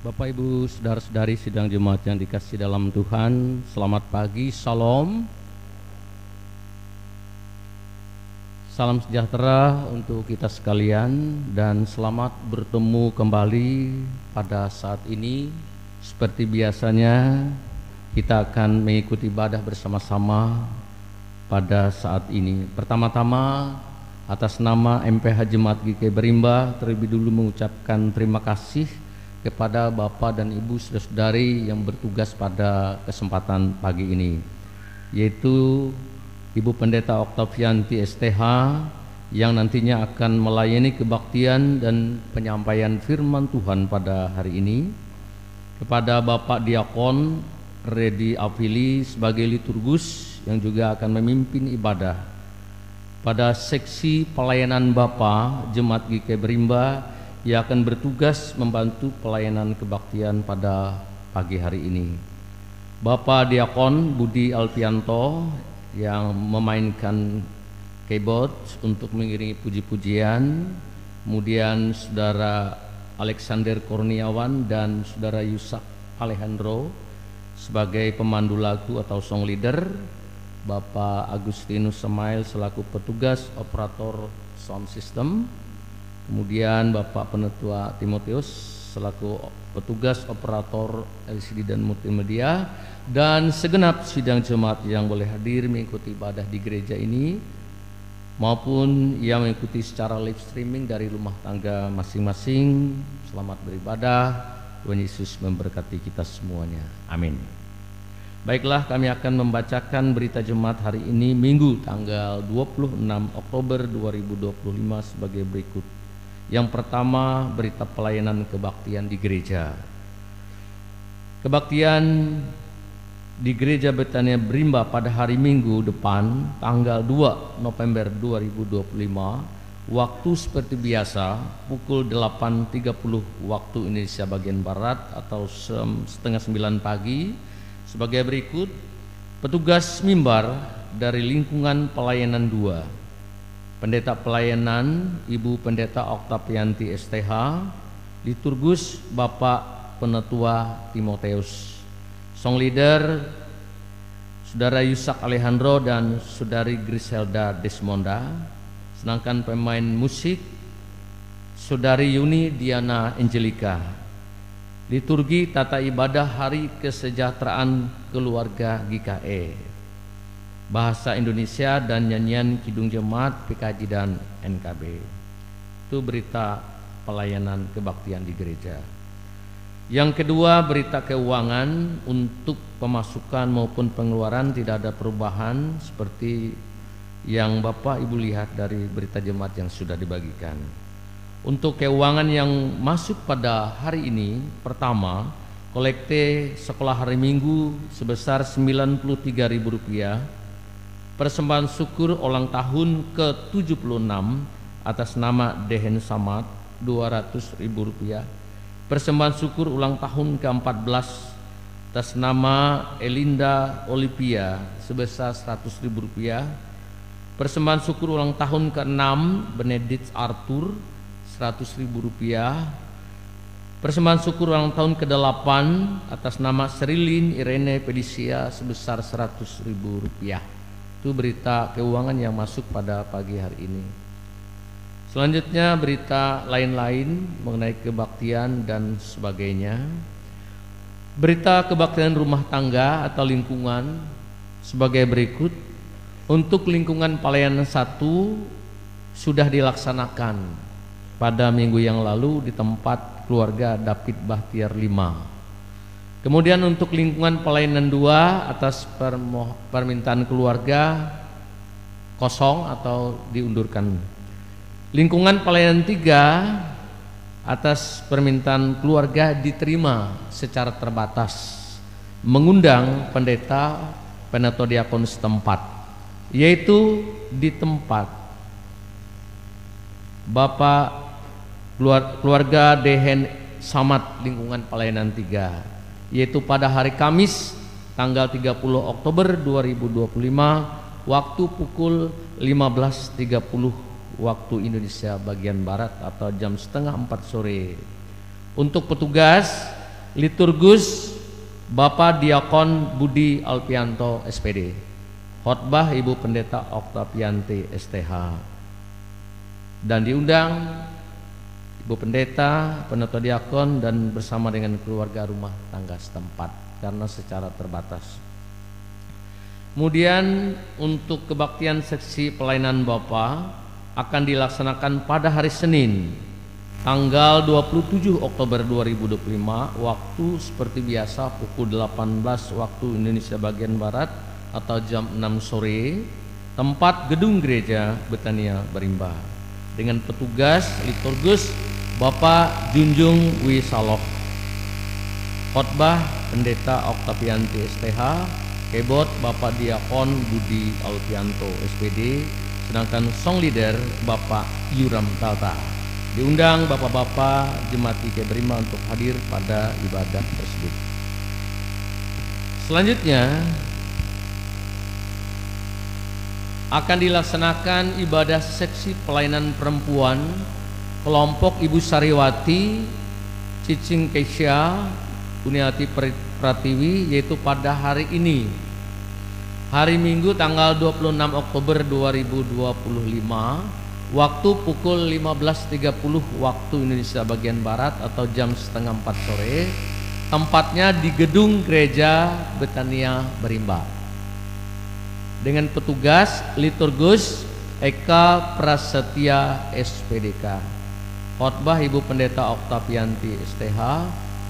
Bapak Ibu saudara-saudari sidang jemaat yang dikasihi dalam Tuhan, selamat pagi, Shalom. Salam sejahtera untuk kita sekalian dan selamat bertemu kembali pada saat ini. Seperti biasanya kita akan mengikuti ibadah bersama-sama pada saat ini. Pertama-tama atas nama MPH Jemaat GKI Berimba terlebih dulu mengucapkan terima kasih kepada Bapak dan Ibu saudara-saudari yang bertugas pada kesempatan pagi ini, yaitu Ibu Pendeta Oktavianti STH yang nantinya akan melayani kebaktian dan penyampaian firman Tuhan pada hari ini, kepada Bapak Diakon Redi Afili sebagai liturgus yang juga akan memimpin ibadah pada seksi pelayanan Bapak Jemaat GKI Berimba yang akan bertugas membantu pelayanan kebaktian pada pagi hari ini. Bapak Diakon Budi Alfianto yang memainkan keyboard untuk mengiringi puji-pujian, kemudian Saudara Alexander Kurniawan dan Saudara Yusak Alejandro sebagai pemandu lagu atau song leader, Bapak Agustinus Semail selaku petugas operator sound system, kemudian Bapak Penetua Timotius selaku petugas operator LCD dan multimedia, dan segenap sidang jemaat yang boleh hadir mengikuti ibadah di gereja ini maupun yang mengikuti secara live streaming dari rumah tangga masing-masing. Selamat beribadah. Tuhan Yesus memberkati kita semuanya. Amin. Baiklah, kami akan membacakan berita jemaat hari ini Minggu tanggal 26 Oktober 2025 sebagai berikut. Yang pertama, berita pelayanan kebaktian di gereja. Kebaktian di Gereja Betania Berimba pada hari Minggu depan tanggal 2 November 2025, waktu seperti biasa pukul 8.30 waktu Indonesia bagian Barat atau setengah 9 pagi sebagai berikut. Petugas mimbar dari lingkungan pelayanan 2, Pendeta Pelayanan Ibu Pendeta Oktavianti STH, liturgus Bapak Penetua Timotius, song leader Saudara Yusak Alejandro dan Saudari Griselda Desmonda, sedangkan pemain musik Saudari Yuni Diana Angelika. Liturgi tata ibadah Hari Kesejahteraan Keluarga GKE, bahasa Indonesia dan nyanyian Kidung Jemaat PKJ dan NKB. Itu berita pelayanan kebaktian di gereja. Yang kedua, berita keuangan. Untuk pemasukan maupun pengeluaran tidak ada perubahan seperti yang Bapak Ibu lihat dari berita jemaat yang sudah dibagikan. Untuk keuangan yang masuk pada hari ini, pertama, kolekte sekolah hari Minggu sebesar Rp93.000, persembahan syukur ulang tahun ke-76 atas nama Dehen Samad Rp200.000, persembahan syukur ulang tahun ke-14 atas nama Elinda Olivia sebesar Rp100.000, persembahan syukur ulang tahun ke-6 Benedict Arthur Rp100.000, persembahan syukur ulang tahun ke-8 atas nama Serilin Irene Felicia sebesar Rp100.000. Itu berita keuangan yang masuk pada pagi hari ini. Selanjutnya berita lain-lain mengenai kebaktian dan sebagainya. Berita kebaktian rumah tangga atau lingkungan sebagai berikut. Untuk lingkungan pelayanan 1 sudah dilaksanakan pada minggu yang lalu di tempat keluarga David Bahtiar 5. Kemudian untuk lingkungan pelayanan 2 atas permintaan keluarga kosong atau diundurkan. Lingkungan pelayanan 3 atas permintaan keluarga diterima secara terbatas, mengundang pendeta penetua diakon setempat, yaitu di tempat Bapak keluarga Dehen Samad lingkungan pelayanan 3, yaitu pada hari Kamis tanggal 30 Oktober 2025 waktu pukul 15.30 waktu Indonesia bagian Barat atau jam setengah 4 sore. Untuk petugas liturgus Bapak Diakon Budi Alpianto SPD, khotbah Ibu Pendeta Oktavianti STH, dan diundang Ibu Pendeta, Penetua Diakon, dan bersama dengan keluarga rumah tangga setempat karena secara terbatas. Kemudian untuk kebaktian seksi pelayanan Bapa akan dilaksanakan pada hari Senin tanggal 27 Oktober 2025, waktu seperti biasa pukul 18 waktu Indonesia bagian Barat atau jam 6 sore, tempat gedung gereja Betania Berimba, dengan petugas liturgus Bapak Junjung Wisalok, khotbah Pendeta Oktavianti STH, kebot Bapak Diakon Budi Alpianto SPD, sedangkan song leader Bapak Yuram Tata. Diundang bapak-bapak jemaat GKI Berimba untuk hadir pada ibadah tersebut. Selanjutnya akan dilaksanakan ibadah seksi pelayanan perempuan kelompok Ibu Sariwati Cicing Keisha Uniati Pratiwi, yaitu pada hari ini, hari Minggu tanggal 26 Oktober 2025, waktu pukul 15.30 waktu Indonesia bagian Barat atau jam setengah 4 sore, tempatnya di gedung gereja Betania Berimba, dengan petugas liturgus Eka Prasetya SPDK, khotbah Ibu Pendeta Oktavianti STH,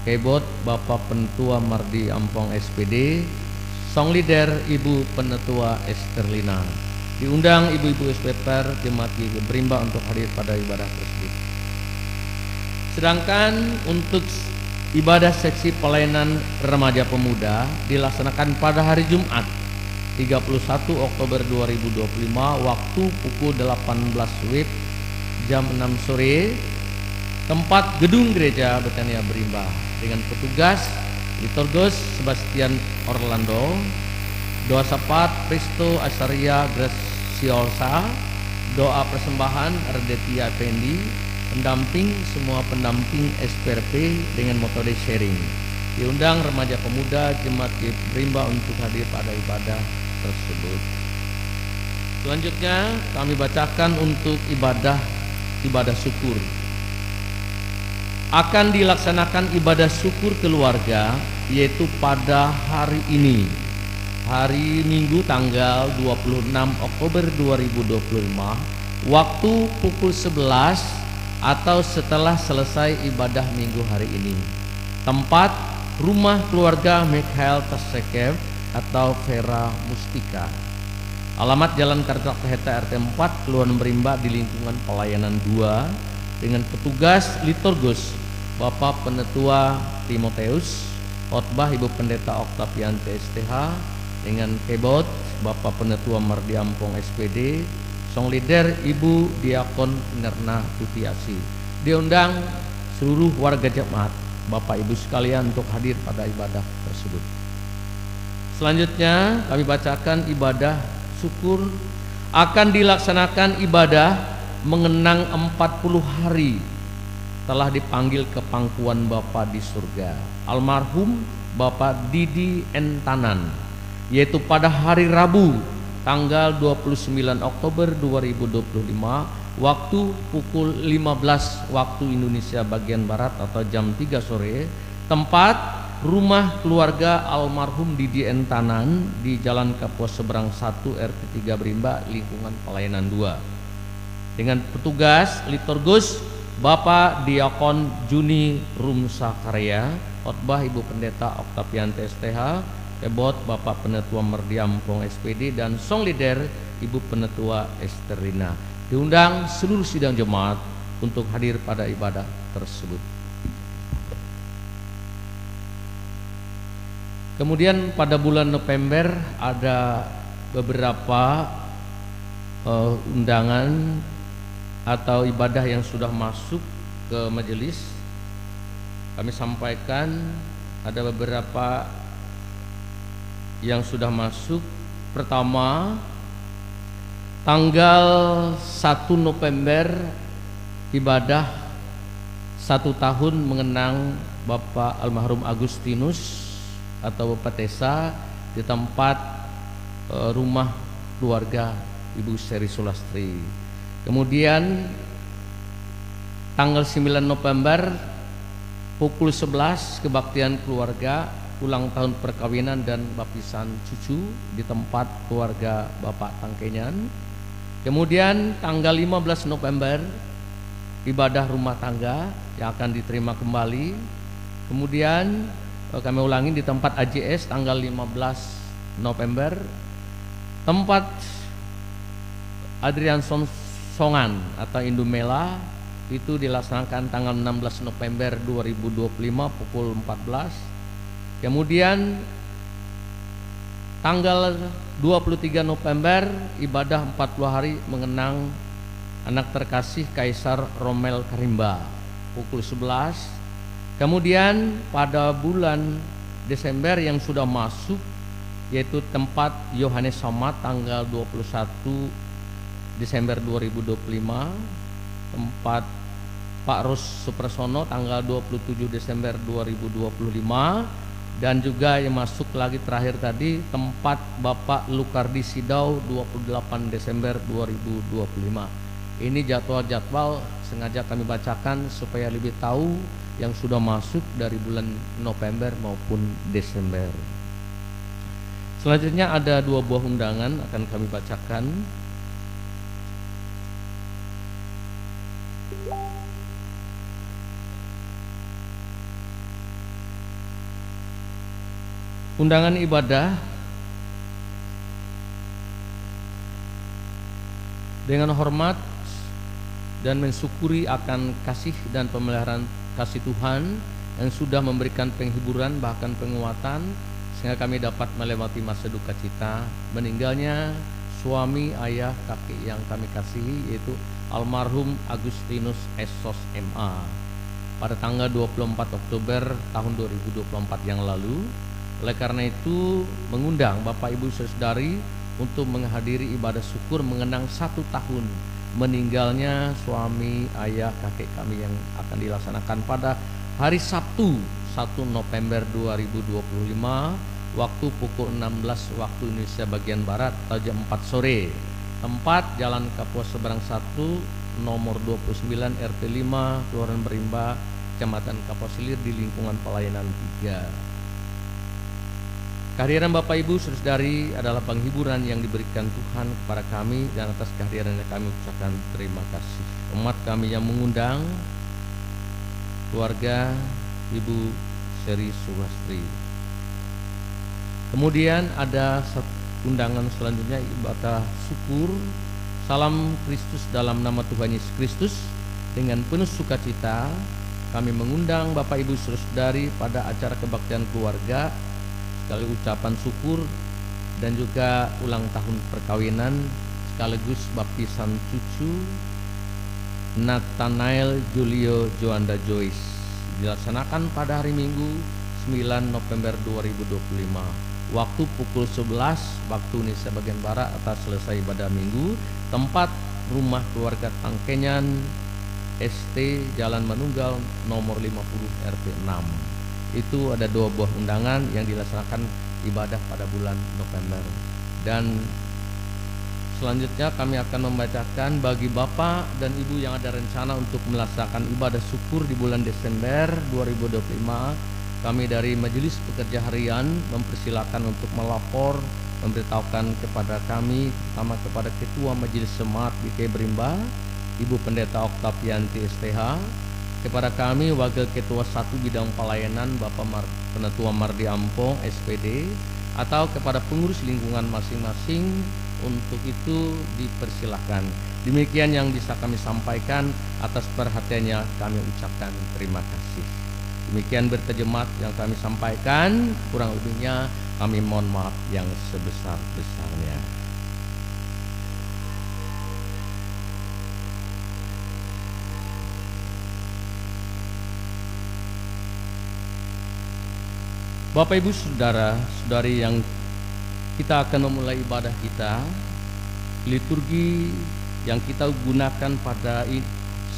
kebot Bapak Penetua Mardi Ampong SPD, song leader Ibu Penetua Esterlina. Diundang ibu-ibu SPPR jemaat GKI Berimba untuk hadir pada ibadah tersebut. Sedangkan untuk ibadah seksi pelayanan remaja pemuda dilaksanakan pada hari Jumat 31 Oktober 2025, waktu pukul 18 WIB jam 6 sore, tempat gedung gereja Betania Berimba, dengan petugas liturgus Sebastian Orlando, doa sapat Pristo Asaria Graciosa, doa persembahan Ardetia Pendi, pendamping semua pendamping SPRP dengan metode sharing. Diundang remaja pemuda jemaat GKI Berimba untuk hadir pada ibadah tersebut. Selanjutnya kami bacakan untuk ibadah syukur. Akan dilaksanakan ibadah syukur keluarga, yaitu pada hari ini, hari Minggu tanggal 26 Oktober 2025, waktu pukul 11 atau setelah selesai ibadah minggu hari ini, tempat rumah keluarga Mikhail Tasekev atau Vera Mustika, alamat Jalan Kartakaheta RT 4 Kelurahan Berimba di lingkungan pelayanan 2, dengan petugas liturgus Bapak Penetua Timoteus, khotbah Ibu Pendeta Oktavianti STH, dengan kebot Bapak Penetua Mardi Ampong SPD, song leader Ibu Diakon Nerna Tutiasi. Diundang seluruh warga jemaat, Bapak Ibu sekalian untuk hadir pada ibadah tersebut. Selanjutnya kami bacakan ibadah syukur. Akan dilaksanakan ibadah mengenang 40 hari telah dipanggil ke pangkuan Bapa di surga almarhum Bapak Didi Entanan, yaitu pada hari Rabu tanggal 29 Oktober 2025, waktu pukul 15 waktu Indonesia bagian Barat atau jam 3 sore, tempat rumah keluarga almarhum Didi Entanan di Jalan Kapuas Seberang 1 RT 3 Berimba, lingkungan pelayanan 2, dengan petugas liturgus Bapak Diakon Juni Rumsakarya, khotbah Ibu Pendeta Oktavianti STH, kebot Bapak Penetua Mardi Ampong SPD, dan song leader Ibu Penetua Esterlina. Diundang seluruh sidang jemaat untuk hadir pada ibadah tersebut. Kemudian pada bulan November ada beberapa undangan atau ibadah yang sudah masuk ke majelis. Kami sampaikan ada beberapa yang sudah masuk. Pertama, tanggal 1 November ibadah 1 tahun mengenang Bapak almarhum Agustinus atau Bapak Tesa di tempat rumah keluarga Ibu Seri Sulastri. Kemudian tanggal 9 November pukul 11 kebaktian keluarga ulang tahun perkawinan dan baptisan cucu di tempat keluarga Bapak Tangkenyan. Kemudian tanggal 15 November ibadah rumah tangga yang akan diterima kembali. Kemudian kami ulangi di tempat AJS tanggal 15 November, tempat Adrian Songan atau Indumela itu dilaksanakan tanggal 16 November 2025 pukul 14. Kemudian tanggal 23 November ibadah 40 hari mengenang anak terkasih Kaisar Rommel Karimba pukul 11. Kemudian pada bulan Desember yang sudah masuk, yaitu tempat Yohanes Samad tanggal 21 Desember 2025, tempat Pak Ros Suprasono tanggal 27 Desember 2025, dan juga yang masuk lagi terakhir tadi tempat Bapak Lukardi Sidau 28 Desember 2025. Ini jadwal-jadwal sengaja kami bacakan supaya lebih tahu yang sudah masuk dari bulan November maupun Desember. Selanjutnya ada 2 buah undangan akan kami bacakan. Undangan ibadah dengan hormat dan mensyukuri akan kasih dan pemeliharaan kasih Tuhan yang sudah memberikan penghiburan bahkan penguatan sehingga kami dapat melewati masa duka cita meninggalnya suami, ayah, kakek yang kami kasihi, yaitu almarhum Agustinus Esos MA pada tanggal 24 Oktober tahun 2024 yang lalu. Oleh karena itu mengundang Bapak Ibu Saudari untuk menghadiri ibadah syukur mengenang 1 tahun meninggalnya suami, ayah, kakek kami yang akan dilaksanakan pada hari Sabtu 1 November 2025 waktu pukul 16 waktu Indonesia bagian Barat atau jam 4 sore. Tempat Jalan Kapuas Seberang 1 nomor 29 RT 5 Kelurahan Berimba Kecamatan Kapuas Hilir di lingkungan pelayanan 3. Kehadiran Bapak Ibu Saudari adalah penghiburan yang diberikan Tuhan kepada kami, dan atas kehadirannya kami ucapkan terima kasih. Umat kami yang mengundang keluarga Ibu Seri Sulastri. Kemudian ada undangan selanjutnya ibadah syukur salam Kristus dalam nama Tuhan Yesus Kristus. Dengan penuh sukacita kami mengundang Bapak Ibu Saudari pada acara kebaktian keluarga sekali ucapan syukur dan juga ulang tahun perkawinan sekaligus baptisan cucu Nathanael Julio Joanda Joyce dilaksanakan pada hari Minggu 9 November 2025 waktu pukul 11 waktu Indonesia bagian Barat atas selesai ibadah Minggu, tempat rumah keluarga Tangkenyan ST Jalan Manunggal nomor 50 RT 6. Itu ada 2 buah undangan yang dilaksanakan ibadah pada bulan November. Dan selanjutnya kami akan membacakan bagi Bapak dan Ibu yang ada rencana untuk melaksanakan ibadah syukur di bulan Desember 2025. Kami dari Majelis Pekerja Harian mempersilakan untuk melapor, memberitahukan kepada kami, pertama kepada Ketua Majelis Jemaat GKI Berimba, Ibu Pendeta Oktavianti STH, kepada kami Wakil Ketua 1 Bidang Pelayanan Bapak Penetua Mardi Ampong SPD, atau kepada pengurus lingkungan masing-masing. Untuk itu dipersilahkan. Demikian yang bisa kami sampaikan. Atas perhatiannya kami ucapkan terima kasih. Demikian berterjemah yang kami sampaikan, kurang lebihnya kami mohon maaf yang sebesar-besarnya. Bapak Ibu Saudara-saudari yang kita akan memulai ibadah kita, liturgi yang kita gunakan pada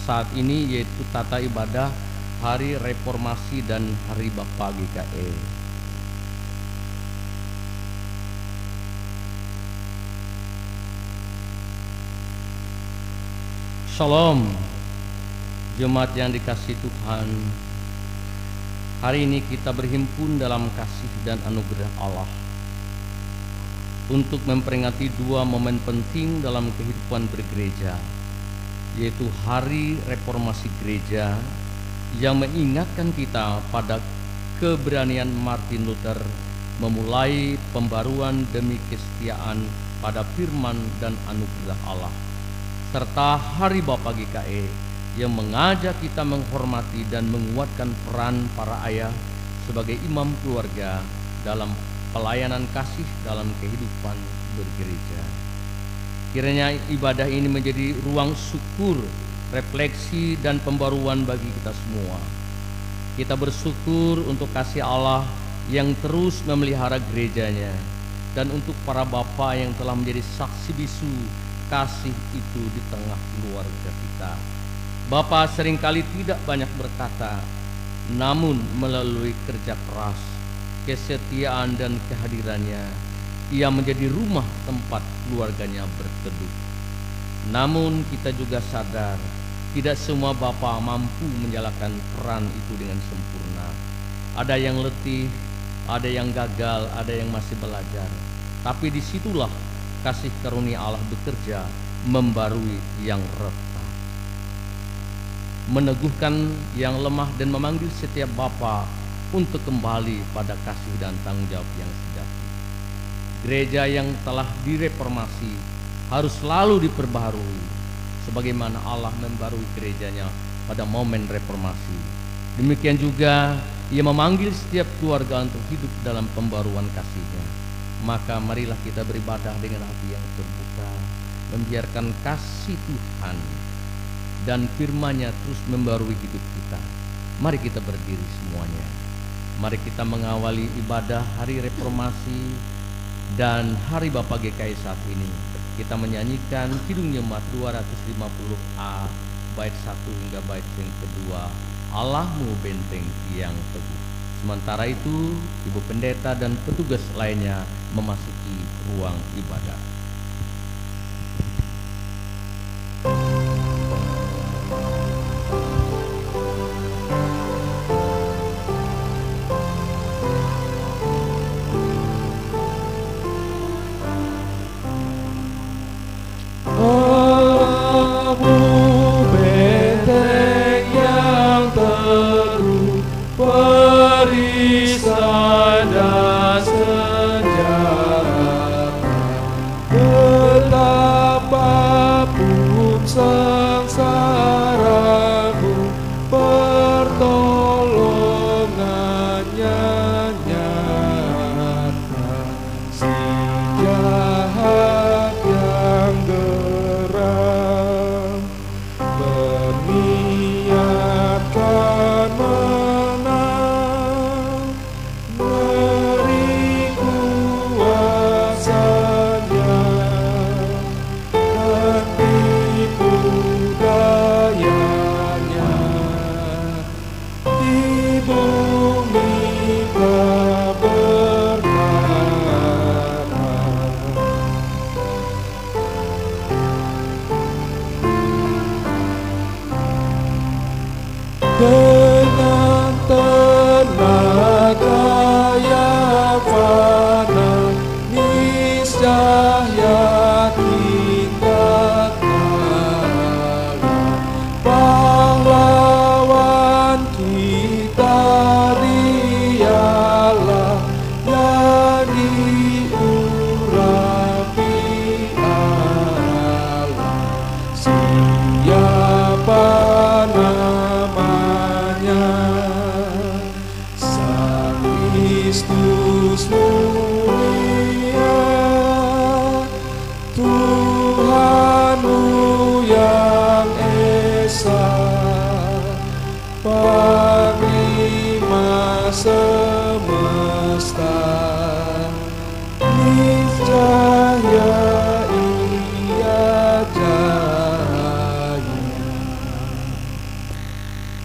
saat ini yaitu tata ibadah Hari Reformasi dan Hari Bapa GKI. Shalom, jemaat yang dikasihi Tuhan. Hari ini kita berhimpun dalam kasih dan anugerah Allah untuk memperingati dua momen penting dalam kehidupan bergereja, yaitu Hari Reformasi Gereja yang mengingatkan kita pada keberanian Martin Luther memulai pembaruan demi kesetiaan pada firman dan anugerah Allah, serta Hari Bapa GKI yang mengajak kita menghormati dan menguatkan peran para ayah sebagai imam keluarga dalam pelayanan kasih dalam kehidupan bergereja. Kiranya ibadah ini menjadi ruang syukur, refleksi, dan pembaruan bagi kita semua. Kita bersyukur untuk kasih Allah yang terus memelihara gerejanya, dan untuk para bapa yang telah menjadi saksi bisu kasih itu di tengah keluarga kita. Bapa seringkali tidak banyak berkata, namun melalui kerja keras, kesetiaan dan kehadirannya, ia menjadi rumah tempat keluarganya berteduh. Namun kita juga sadar, tidak semua bapa mampu menjalankan peran itu dengan sempurna. Ada yang letih, ada yang gagal, ada yang masih belajar. Tapi disitulah kasih karunia Allah bekerja, membarui yang retak, meneguhkan yang lemah, dan memanggil setiap bapa untuk kembali pada kasih dan tanggung jawab yang sejati. Gereja yang telah direformasi harus selalu diperbaharui, sebagaimana Allah membarui gerejanya pada momen reformasi. Demikian juga Ia memanggil setiap keluarga untuk hidup dalam pembaruan kasih-Nya. Maka marilah kita beribadah dengan hati yang terbuka, membiarkan kasih Tuhan dan firman-Nya terus membarui hidup kita. Mari kita berdiri semuanya. Mari kita mengawali ibadah Hari Reformasi dan Hari Bapa GKI saat ini. Kita menyanyikan Kidung Jemaat 250A bait 1 hingga bait yang kedua, Allahmu benteng yang teguh. Sementara itu, Ibu Pendeta dan petugas lainnya memasuki ruang ibadah.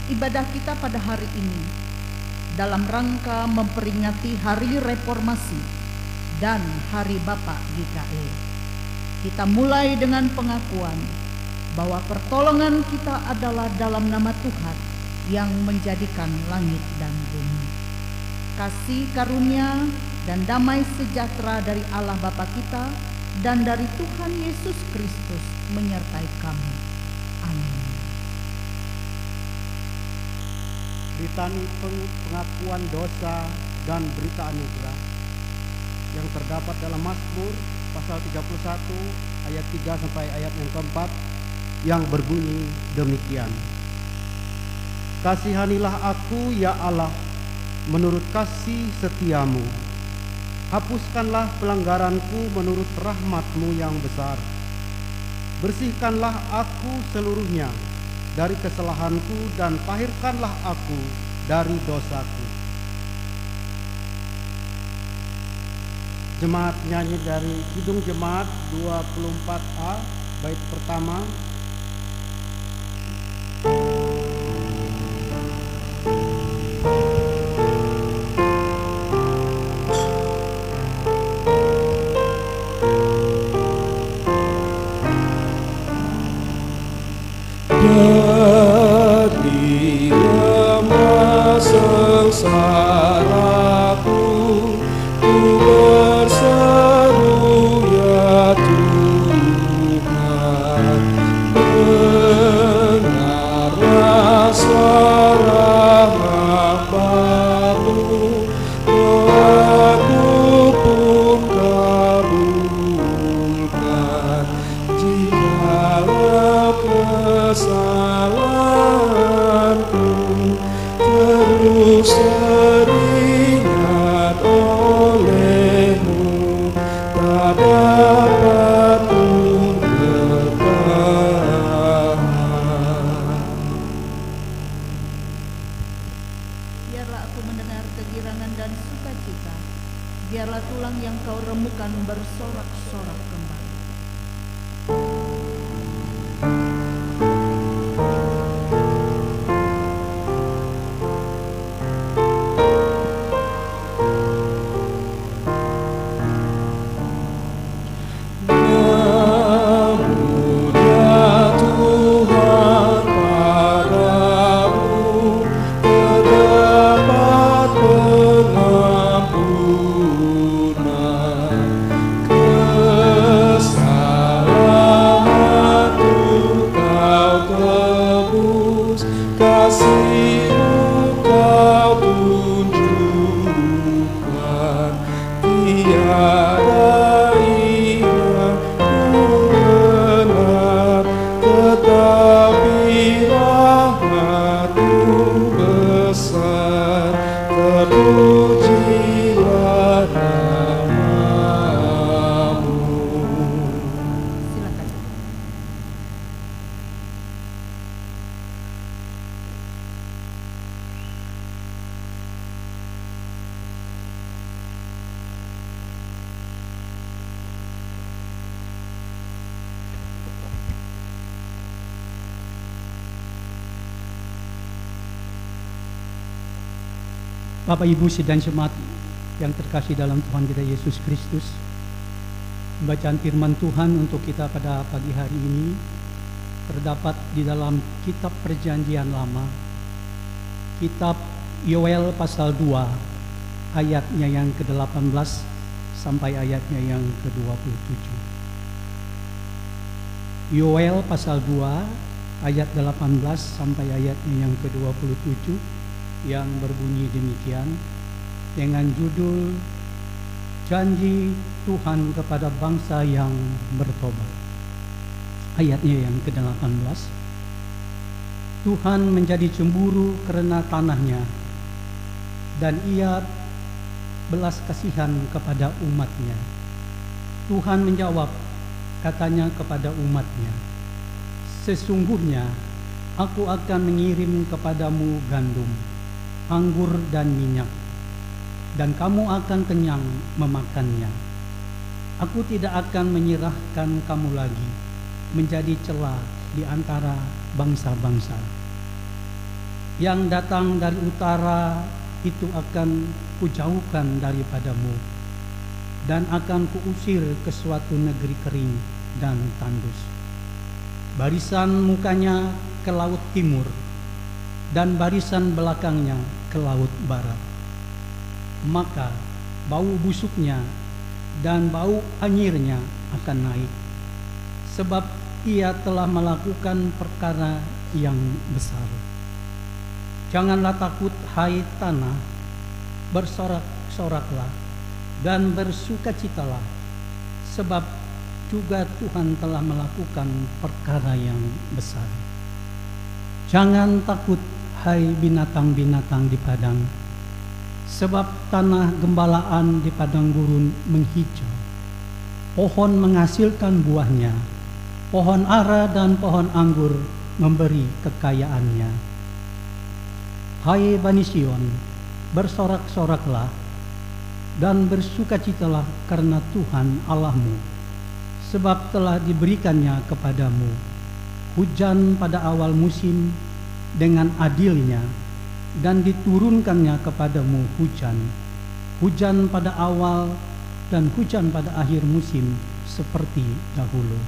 Ibadah kita kita pada hari ini dalam rangka memperingati Hari Reformasi dan Hari Bapak GKI. Kita mulai dengan pengakuan bahwa pertolongan kita adalah dalam nama Tuhan yang menjadikan langit dan bumi. Kasih karunia dan damai sejahtera dari Allah Bapa kita dan dari Tuhan Yesus Kristus menyertai kamu. Amin. Litani pengakuan dosa dan berita anugerah yang terdapat dalam Mazmur pasal 31 ayat 3 sampai ayat yang keempat yang berbunyi demikian. Kasihanilah aku ya Allah menurut kasih setiamu. Hapuskanlah pelanggaranku menurut rahmat-Mu yang besar. Bersihkanlah aku seluruhnya dari kesalahanku dan tahirkanlah aku dari dosaku. Jemaat nyanyi dari Kidung Jemaat 24A bait pertama. Dari lemah sengsaraku, ku berseru ya Tuhan. Dengarlah suara hamba-Mu, doaku pun kabulkan. Jikalau kesalahanku terus teringat oleh-Mu, tak dapat pun bertahan. Biarlah aku mendengar kegirangan dan sukacita. Biarlah tulang yang Kau remukan bersorak-sorak kembali. Namun ya Tuhan, padamu terdapat pengampunan. Kesalahanku Kau tebus, kasih-Mu Kau tunjukkan. Tiada iman benar, tetapi rahmat-Mu besar. Terpujilah nama-Mu. Silakan. Bapak Ibu sidang jemaat yang terkasih dalam Tuhan kita Yesus Kristus, bacaan firman Tuhan untuk kita pada pagi hari ini terdapat di dalam kitab Perjanjian Lama, kitab Yoel pasal 2 ayatnya yang ke-18 sampai ayatnya yang ke-27. Yoel pasal 2 ayat 18 sampai ayatnya yang ke-27 yang berbunyi demikian dengan judul Janji Tuhan kepada bangsa yang bertobat. Ayatnya yang ke-18. Tuhan menjadi cemburu karena tanahnya, dan Ia belas kasihan kepada umatnya. Tuhan menjawab, katanya kepada umatnya, sesungguhnya aku akan mengirim kepadamu gandum, anggur dan minyak, dan kamu akan kenyang memakannya. Aku tidak akan menyerahkan kamu lagi menjadi celah di antara bangsa-bangsa. yang datang dari utara itu akan kujauhkan daripadamu, dan akan kuusir ke suatu negeri kering dan tandus. Barisan mukanya ke laut timur, dan barisan belakangnya ke laut barat. Maka bau busuknya dan bau anyirnya akan naik, sebab ia telah melakukan perkara yang besar. Janganlah takut, hai tanah, bersorak-soraklah dan bersukacitalah, sebab juga Tuhan telah melakukan perkara yang besar. Jangan takut, hai binatang-binatang di padang, sebab tanah gembalaan di padang gurun menghijau. Pohon menghasilkan buahnya, pohon ara dan pohon anggur memberi kekayaannya. Hai Bani Sion, bersorak-soraklah dan bersukacitalah karena Tuhan Allahmu, sebab telah diberikannya kepadamu hujan pada awal musim dengan adilnya, dan diturunkannya kepadamu hujan pada awal dan hujan pada akhir musim seperti dahulu.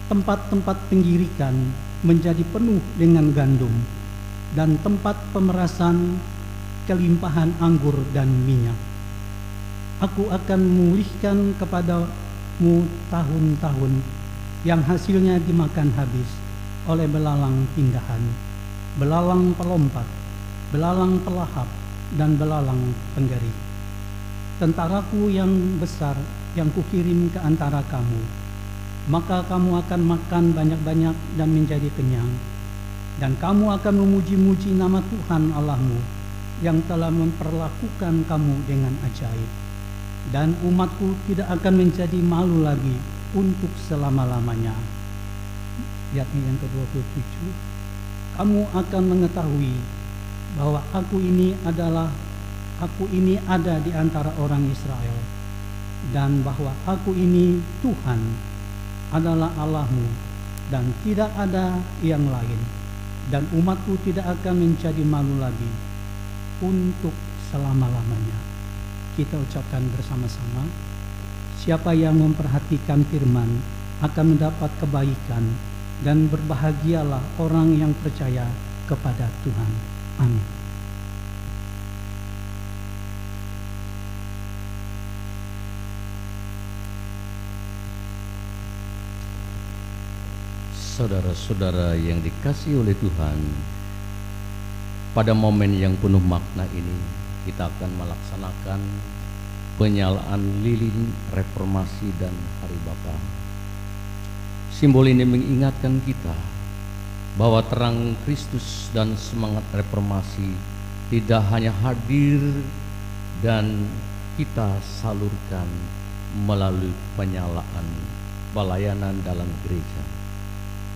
Tempat-tempat penggirikan menjadi penuh dengan gandum, dan tempat pemerasan kelimpahan anggur dan minyak. Aku akan memulihkan kepadamu tahun-tahun yang hasilnya dimakan habis oleh belalang pindahan, belalang pelompat, belalang pelahap, dan belalang penggerik. Tentaraku yang besar yang kukirim ke antara kamu, maka kamu akan makan banyak-banyak dan menjadi kenyang. Dan kamu akan memuji-muji nama Tuhan Allahmu yang telah memperlakukan kamu dengan ajaib. Dan umatku tidak akan menjadi malu lagi untuk selama-lamanya. Lihat yang ke-27. Kamu akan mengetahui bahwa aku ini ada di antara orang Israel, dan bahwa aku ini Tuhan adalah Allahmu, dan tidak ada yang lain. Dan umatku tidak akan menjadi malu lagi untuk selama-lamanya. Kita ucapkan bersama-sama, siapa yang memperhatikan firman akan mendapat kebaikan, dan berbahagialah orang yang percaya kepada Tuhan. Amin. Saudara-saudara yang dikasihi oleh Tuhan, pada momen yang penuh makna ini kita akan melaksanakan penyalaan lilin reformasi dan Hari Bapa. Simbol ini mengingatkan kita bahwa terang Kristus dan semangat reformasi tidak hanya hadir dan kita salurkan melalui penyalaan pelayanan dalam gereja,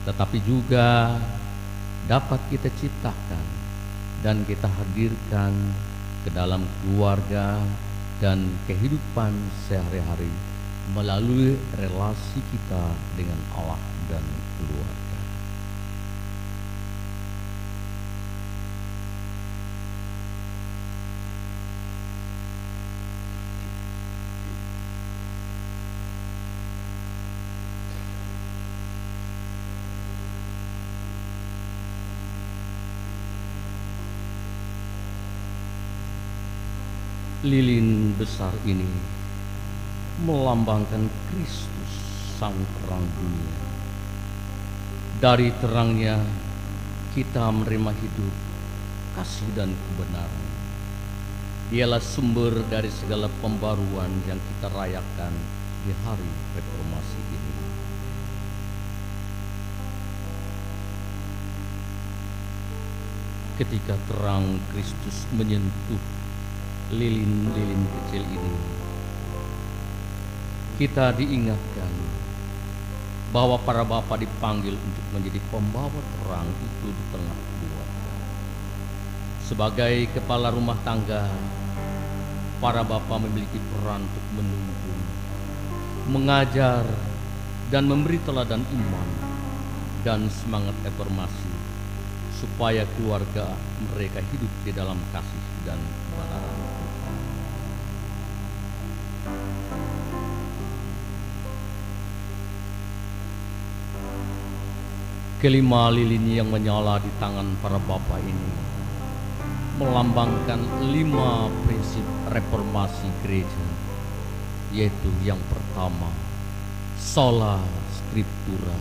tetapi juga dapat kita ciptakan dan kita hadirkan ke dalam keluarga dan kehidupan sehari-hari melalui relasi kita dengan Allah dan keluarga. Lilin besar ini melambangkan Kristus, sang terang dunia. Dari terangnya kita menerima hidup, kasih dan kebenaran. Dialah sumber dari segala pembaruan yang kita rayakan di hari reformasi ini. Ketika terang Kristus menyentuh lilin-lilin kecil ini, kita diingatkan bahwa para bapa dipanggil untuk menjadi pembawa terang itu di tengah keluarga. Sebagai kepala rumah tangga, para bapa memiliki peran untuk menuntun, mengajar, dan memberi teladan iman dan semangat reformasi supaya keluarga mereka hidup di dalam kasih dan kebenaran. Kelima lilin yang menyala di tangan para bapa ini melambangkan 5 prinsip reformasi gereja, yaitu yang pertama, sola scriptura,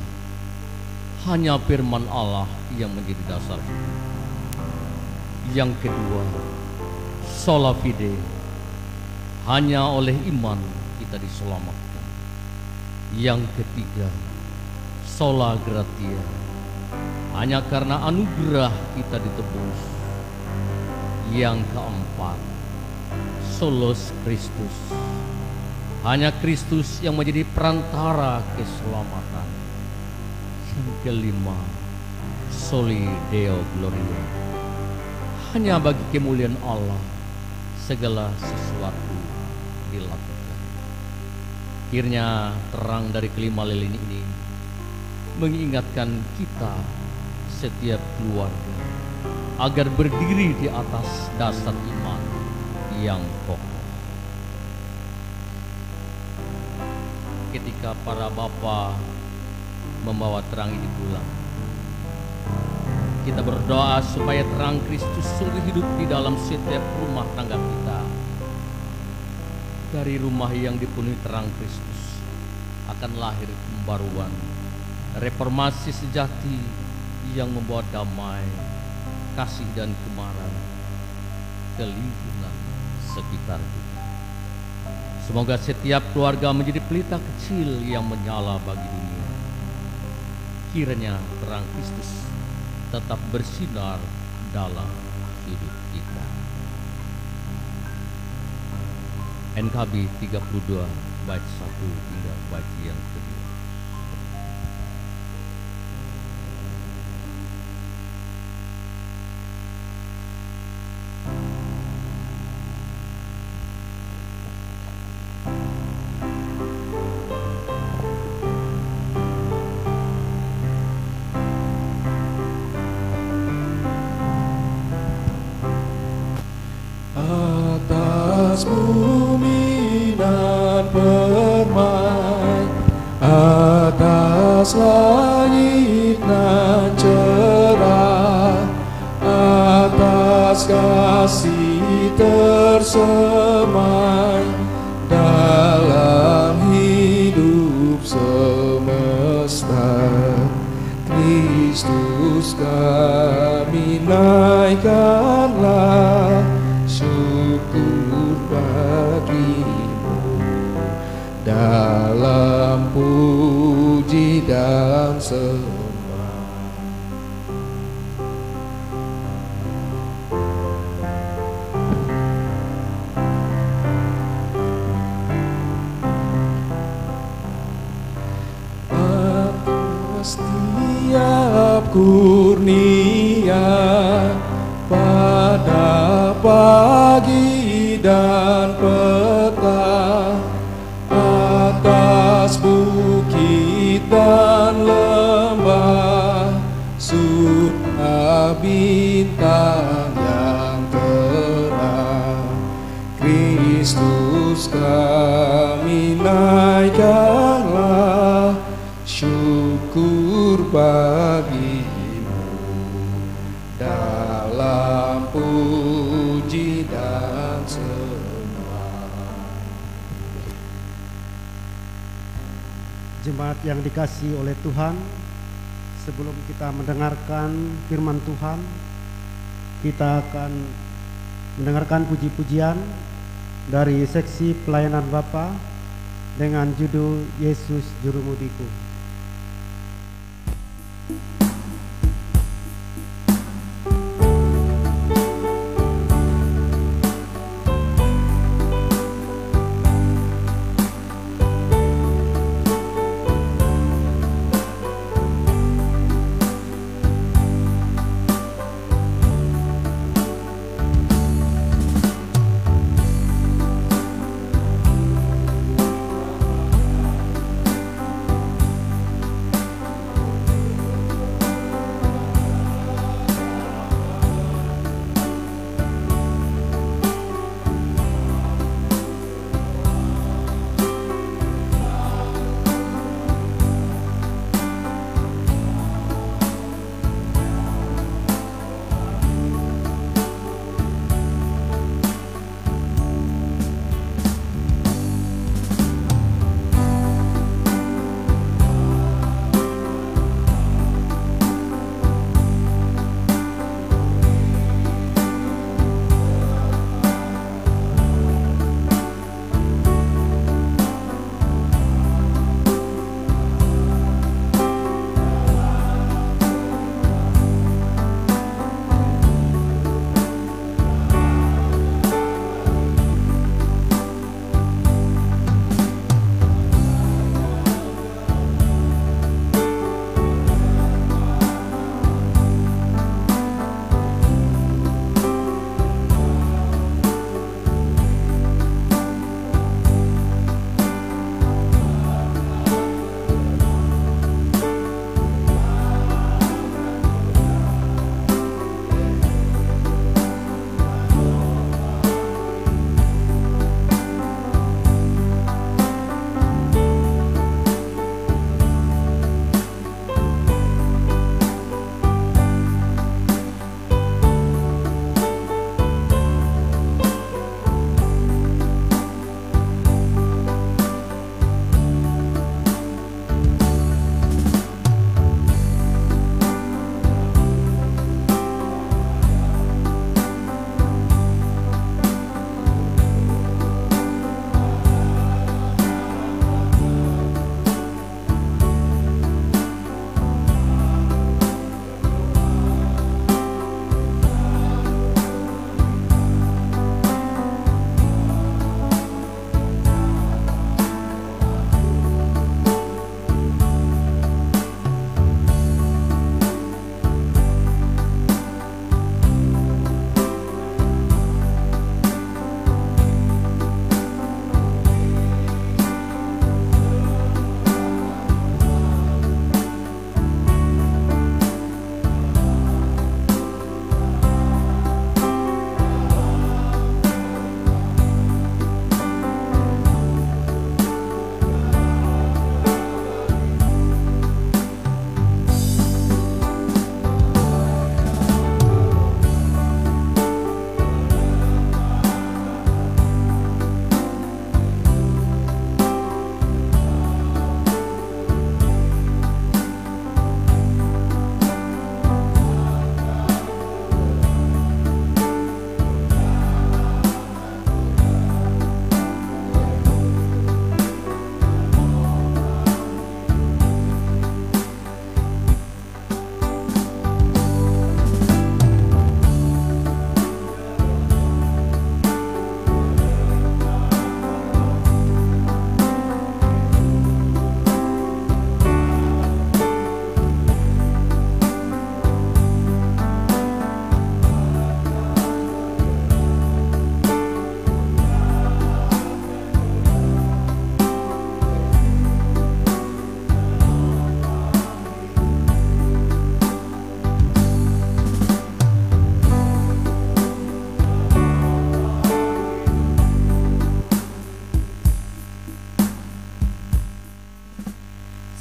hanya firman Allah yang menjadi dasar hidup. Yang kedua, sola fide, hanya oleh iman kita diselamatkan. Yang ketiga, sola gratia, hanya karena anugerah kita ditebus. Yang keempat, solos Kristus, hanya Kristus yang menjadi perantara keselamatan. Yang kelima, soli Deo Gloria, hanya bagi kemuliaan Allah segala sesuatu dilakukan. Akhirnya terang dari kelima lilin ini mengingatkan kita setiap keluarga agar berdiri di atas dasar iman yang kokoh. Ketika para bapa membawa terang ini pulang, kita berdoa supaya terang Kristus sungguh hidup di dalam setiap rumah tangga kita. Dari rumah yang dipenuhi terang Kristus akan lahir pembaruan, reformasi sejati yang membawa damai, kasih dan kemarahan ke lingkungan sekitar kita. Semoga setiap keluarga menjadi pelita kecil yang menyala bagi dunia. Kiranya terang Kristus tetap bersinar dalam hidup kita. NKB 32 bait 1 hingga bait yang kedua. Atas bumi nan permai, atas langit nan cerah, atas kasih tersemai dalam hidup semesta. Kristus kami naikkanlah, syukur bagimu dalam puji dan sembah. Atas tiap kurnia pada pagi dan petang, atas bukit dan lembah, surga bintang yang terang. Kristus kami naikkanlah, syukur bagimu dalam puji dan sembah. Jemaat yang dikasihi oleh Tuhan, sebelum kita mendengarkan firman Tuhan, kita akan mendengarkan puji-pujian dari seksi pelayanan Bapa dengan judul Yesus Jurumudiku.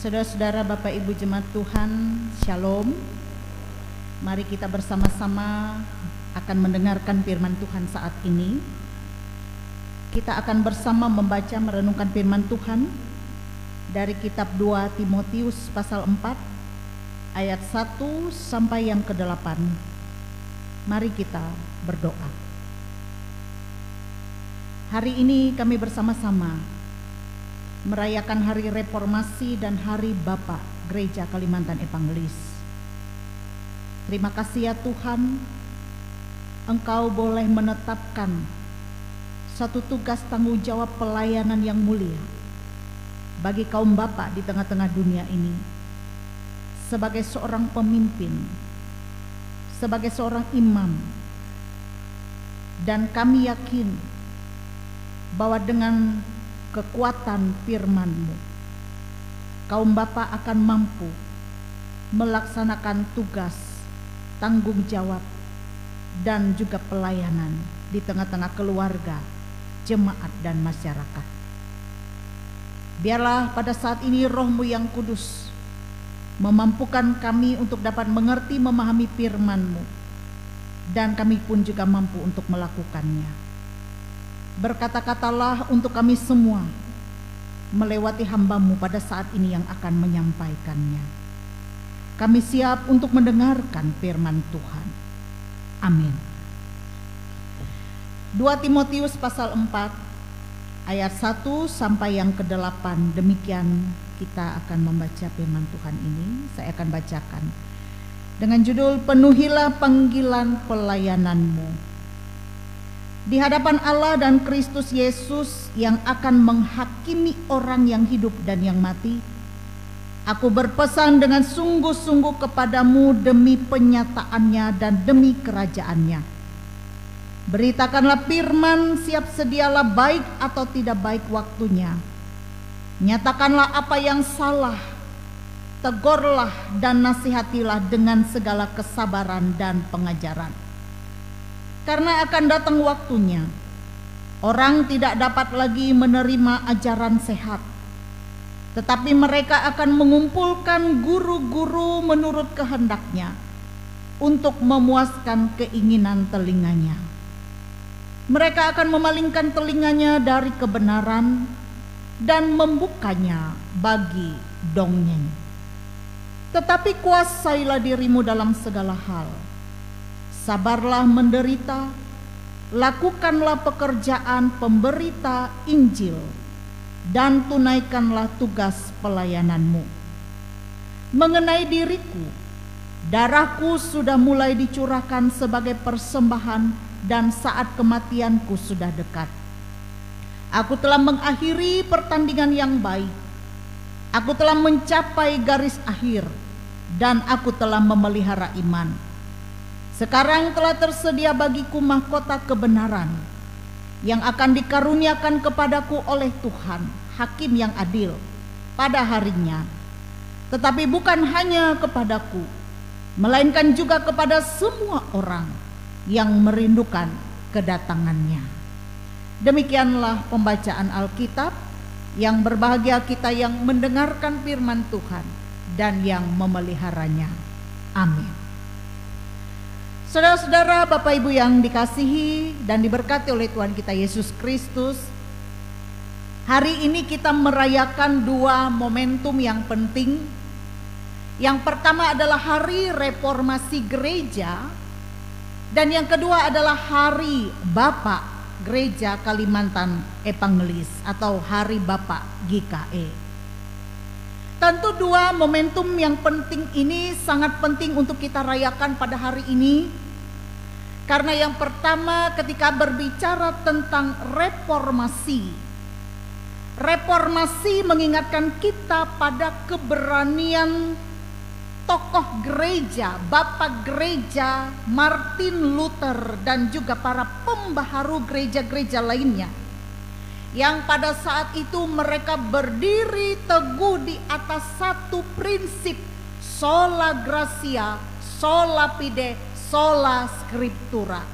Saudara-saudara, Bapak Ibu Jemaat Tuhan, Shalom. Mari kita bersama-sama akan mendengarkan firman Tuhan saat ini. Kita akan bersama membaca merenungkan firman Tuhan dari kitab 2 Timotius pasal 4 ayat 1 sampai yang ke-8. Mari kita berdoa. Hari ini kami bersama-sama merayakan Hari Reformasi dan Hari Bapa Gereja Kalimantan Evangelis. Terima kasih ya Tuhan, Engkau boleh menetapkan satu tugas tanggung jawab pelayanan yang mulia bagi kaum Bapa di tengah-tengah dunia ini. Sebagai seorang pemimpin, sebagai seorang imam, dan kami yakin bahwa dengan kekuatan firman-Mu, kaum Bapa akan mampu melaksanakan tugas, tanggung jawab, dan juga pelayanan di tengah-tengah keluarga, jemaat, dan masyarakat. Biarlah pada saat ini Roh-Mu yang kudus memampukan kami untuk dapat mengerti, memahami firman-Mu, dan kami pun juga mampu untuk melakukannya. Berkata-katalah untuk kami semua melewati hamba-Mu pada saat ini yang akan menyampaikannya. Kami siap untuk mendengarkan firman Tuhan. Amin. 2 Timotius pasal 4 ayat 1 sampai yang ke-8. Demikian kita akan membaca firman Tuhan ini. Saya akan bacakan dengan judul Penuhilah panggilan pelayanan-Mu. Di hadapan Allah dan Kristus Yesus yang akan menghakimi orang yang hidup dan yang mati, aku berpesan dengan sungguh-sungguh kepadamu demi penyataannya dan demi kerajaannya. Beritakanlah firman, siap sedialah baik atau tidak baik waktunya. Nyatakanlah apa yang salah, tegurlah dan nasihatilah dengan segala kesabaran dan pengajaran. Karena akan datang waktunya, orang tidak dapat lagi menerima ajaran sehat, tetapi mereka akan mengumpulkan guru-guru menurut kehendaknya untuk memuaskan keinginan telinganya. Mereka akan memalingkan telinganya dari kebenaran dan membukanya bagi dongeng. Tetapi kuasailah dirimu dalam segala hal. Sabarlah menderita, lakukanlah pekerjaan pemberita Injil, dan tunaikanlah tugas pelayananmu. Mengenai diriku, darahku sudah mulai dicurahkan sebagai persembahan dan saat kematianku sudah dekat. Aku telah mengakhiri pertandingan yang baik. Aku telah mencapai garis akhir dan aku telah memelihara iman. Sekarang telah tersedia bagiku mahkota kebenaran yang akan dikaruniakan kepadaku oleh Tuhan, Hakim yang adil, pada harinya. Tetapi bukan hanya kepadaku, melainkan juga kepada semua orang yang merindukan kedatangannya. Demikianlah pembacaan Alkitab. Yang berbahagia kita yang mendengarkan firman Tuhan dan yang memeliharanya. Amin. Saudara-saudara, Bapak Ibu yang dikasihi dan diberkati oleh Tuhan kita Yesus Kristus, hari ini kita merayakan dua momentum yang penting. Yang pertama adalah Hari Reformasi Gereja, dan yang kedua adalah Hari Bapa Gereja Kalimantan Evangelis atau Hari Bapa GKE. Tentu dua momentum yang penting ini sangat penting untuk kita rayakan pada hari ini. Karena yang pertama, ketika berbicara tentang reformasi, reformasi mengingatkan kita pada keberanian tokoh gereja, Bapak Gereja Martin Luther dan juga para pembaharu gereja-gereja lainnya, yang pada saat itu mereka berdiri teguh di atas satu prinsip, sola gratia, sola fide, sola scriptura.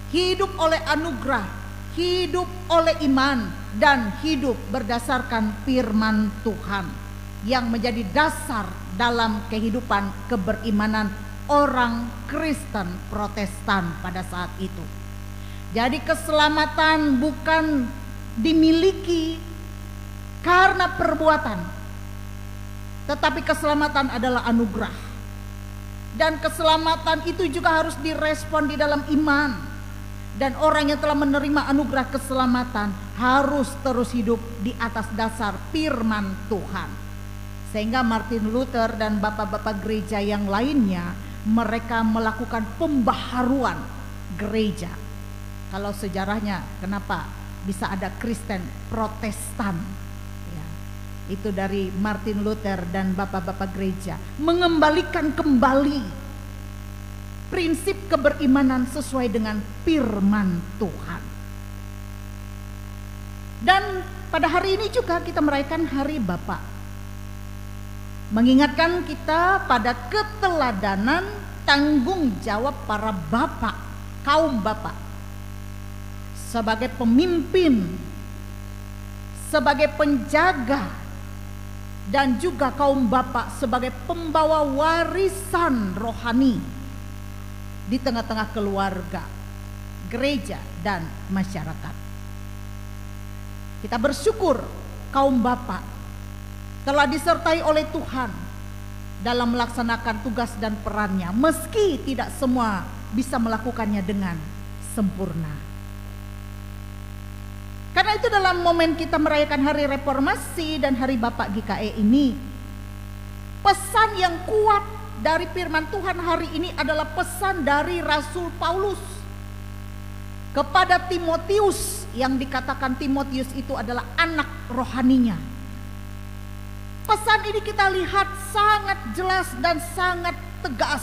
Hidup oleh anugerah, hidup oleh iman, dan hidup berdasarkan firman Tuhan. yang menjadi dasar dalam kehidupan keberimanan orang Kristen Protestan pada saat itu. Jadi keselamatan bukan dimiliki karena perbuatan, tetapi keselamatan adalah anugerah. Dan keselamatan itu juga harus direspon di dalam iman. Dan orang yang telah menerima anugerah keselamatan harus terus hidup di atas dasar firman Tuhan. Sehingga Martin Luther dan bapak-bapak gereja yang lainnya, mereka melakukan pembaharuan gereja. Kalau sejarahnya kenapa bisa ada Kristen Protestan, ya, itu dari Martin Luther dan bapak-bapak gereja mengembalikan kembali prinsip keberimanan sesuai dengan firman Tuhan. Dan pada hari ini juga kita merayakan Hari Bapa, mengingatkan kita pada keteladanan tanggung jawab para bapak, kaum bapak, sebagai pemimpin, sebagai penjaga, dan juga kaum bapak sebagai pembawa warisan rohani di tengah-tengah keluarga, gereja, dan masyarakat. Kita bersyukur kaum bapak telah disertai oleh Tuhan dalam melaksanakan tugas dan perannya, meski tidak semua bisa melakukannya dengan sempurna. Karena itu dalam momen kita merayakan Hari Reformasi dan Hari Bapak GKE ini, pesan yang kuat dari firman Tuhan hari ini adalah pesan dari Rasul Paulus kepada Timotius, yang dikatakan Timotius itu adalah anak rohaninya. Pesan ini kita lihat sangat jelas dan sangat tegas.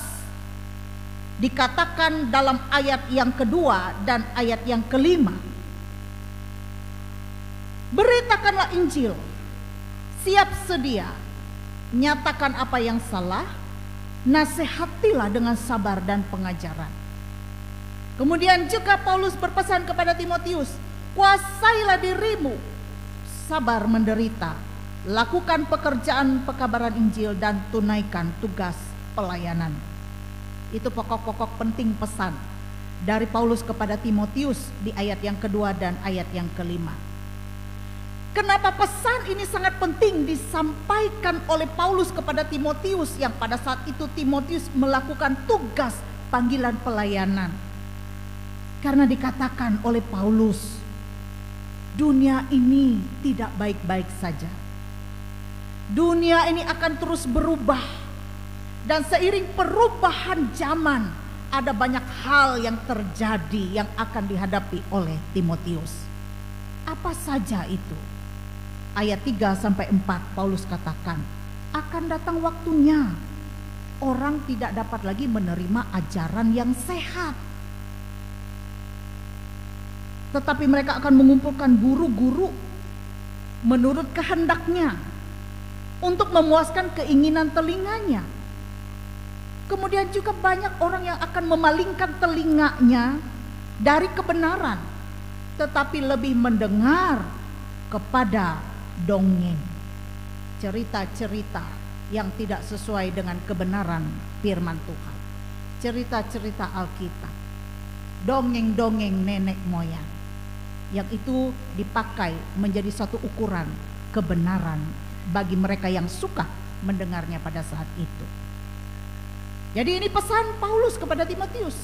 Dikatakan dalam ayat yang kedua dan ayat yang kelima. Beritakanlah Injil, siap sedia, nyatakan apa yang salah, nasihatilah dengan sabar dan pengajaran. Kemudian juga Paulus berpesan kepada Timotius, kuasailah dirimu, sabar menderita, lakukan pekerjaan pekabaran Injil dan tunaikan tugas pelayanan. Itu pokok-pokok penting pesan dari Paulus kepada Timotius di ayat yang kedua dan ayat yang kelima. Kenapa pesan ini sangat penting disampaikan oleh Paulus kepada Timotius, yang pada saat itu Timotius melakukan tugas panggilan pelayanan? Karena dikatakan oleh Paulus, dunia ini tidak baik-baik saja. Dunia ini akan terus berubah, dan seiring perubahan zaman ada banyak hal yang terjadi yang akan dihadapi oleh Timotius. Apa saja itu? Ayat 3-4 Paulus katakan, akan datang waktunya orang tidak dapat lagi menerima ajaran yang sehat, tetapi mereka akan mengumpulkan guru-guru menurut kehendaknya untuk memuaskan keinginan telinganya. Kemudian juga banyak orang yang akan memalingkan telinganya dari kebenaran, tetapi lebih mendengar kepada dongeng, cerita-cerita yang tidak sesuai dengan kebenaran firman Tuhan, cerita-cerita Alkitab, dongeng-dongeng nenek moyang, yang itu dipakai menjadi satu ukuran kebenaran bagi mereka yang suka mendengarnya pada saat itu. Jadi ini pesan Paulus kepada Timotius.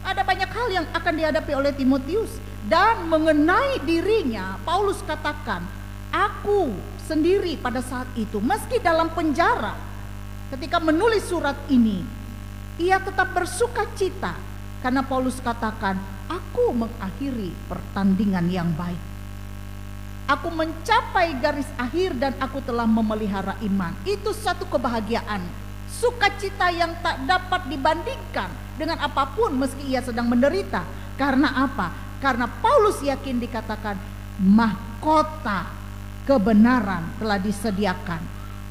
Ada banyak hal yang akan dihadapi oleh Timotius, dan mengenai dirinya Paulus katakan, aku sendiri pada saat itu meski dalam penjara, ketika menulis surat ini, ia tetap bersuka cita karena Paulus katakan, aku mengakhiri pertandingan yang baik. Aku mencapai garis akhir dan aku telah memelihara iman. Itu satu kebahagiaan, sukacita yang tak dapat dibandingkan dengan apapun meski ia sedang menderita. Karena apa? Karena Paulus yakin dikatakan mahkota kebenaran telah disediakan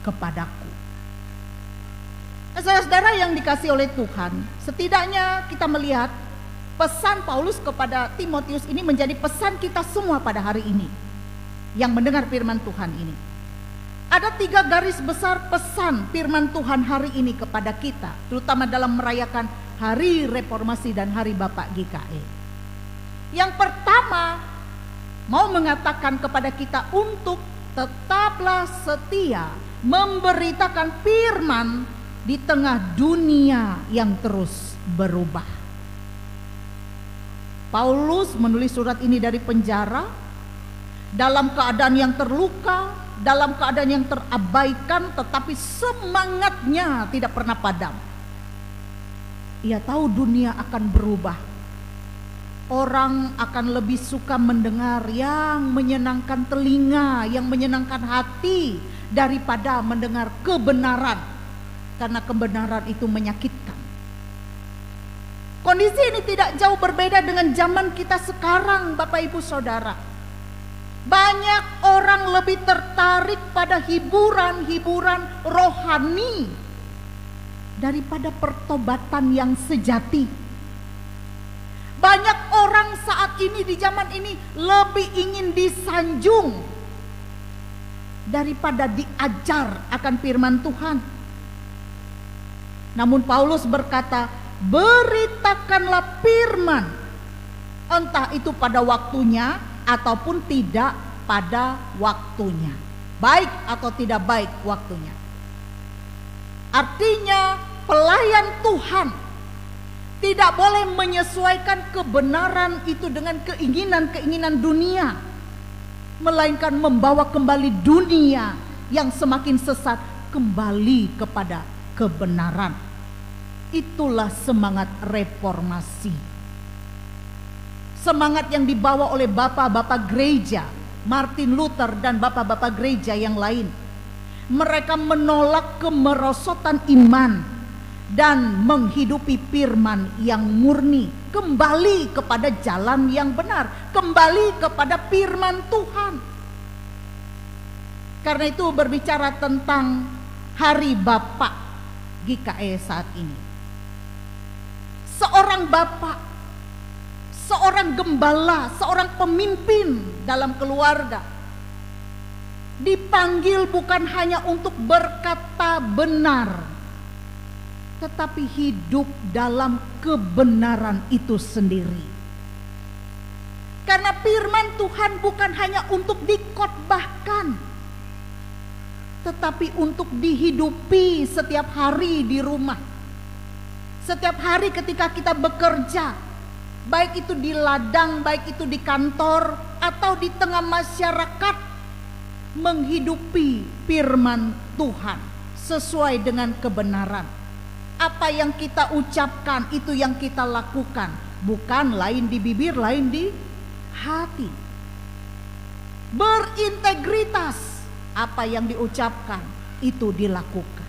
kepadaku. Saudara-saudara yang dikasihi oleh Tuhan, setidaknya kita melihat pesan Paulus kepada Timotius ini menjadi pesan kita semua pada hari ini yang mendengar firman Tuhan ini. Ada 3 garis besar pesan firman Tuhan hari ini kepada kita, terutama dalam merayakan Hari Reformasi dan Hari Bapak GKE. Yang pertama, mau mengatakan kepada kita untuk tetaplah setia memberitakan firman di tengah dunia yang terus berubah. Paulus menulis surat ini dari penjara, dalam keadaan yang terluka, dalam keadaan yang terabaikan, tetapi semangatnya tidak pernah padam. Ia tahu dunia akan berubah. Orang akan lebih suka mendengar yang menyenangkan telinga, yang menyenangkan hati, daripada mendengar kebenaran. Karena kebenaran itu menyakitkan. Kondisi ini tidak jauh berbeda dengan zaman kita sekarang, Bapak Ibu Saudara. Banyak orang lebih tertarik pada hiburan-hiburan rohani daripada pertobatan yang sejati. Banyak orang saat ini di zaman ini lebih ingin disanjung daripada diajar akan firman Tuhan. Namun Paulus berkata, beritakanlah firman, entah itu pada waktunya ataupun tidak pada waktunya, baik atau tidak baik waktunya. Artinya pelayan Tuhan tidak boleh menyesuaikan kebenaran itu dengan keinginan-keinginan dunia, melainkan membawa kembali dunia yang semakin sesat kembali kepada kebenaran. Itulah semangat reformasi. Semangat yang dibawa oleh bapak-bapak gereja, Martin Luther dan bapak-bapak gereja yang lain. Mereka menolak kemerosotan iman dan menghidupi firman yang murni, kembali kepada jalan yang benar, kembali kepada firman Tuhan. Karena itu berbicara tentang Hari Bapak GKE saat ini. Seorang bapak, seorang gembala, seorang pemimpin dalam keluarga dipanggil bukan hanya untuk berkata benar, tetapi hidup dalam kebenaran itu sendiri. Karena firman Tuhan bukan hanya untuk dikhotbahkan, tetapi untuk dihidupi setiap hari di rumah. Setiap hari ketika kita bekerja, baik itu di ladang, baik itu di kantor, atau di tengah masyarakat, menghidupi firman Tuhan sesuai dengan kebenaran. Apa yang kita ucapkan, itu yang kita lakukan, bukan lain di bibir, lain di hati. Berintegritas, apa yang diucapkan, itu dilakukan.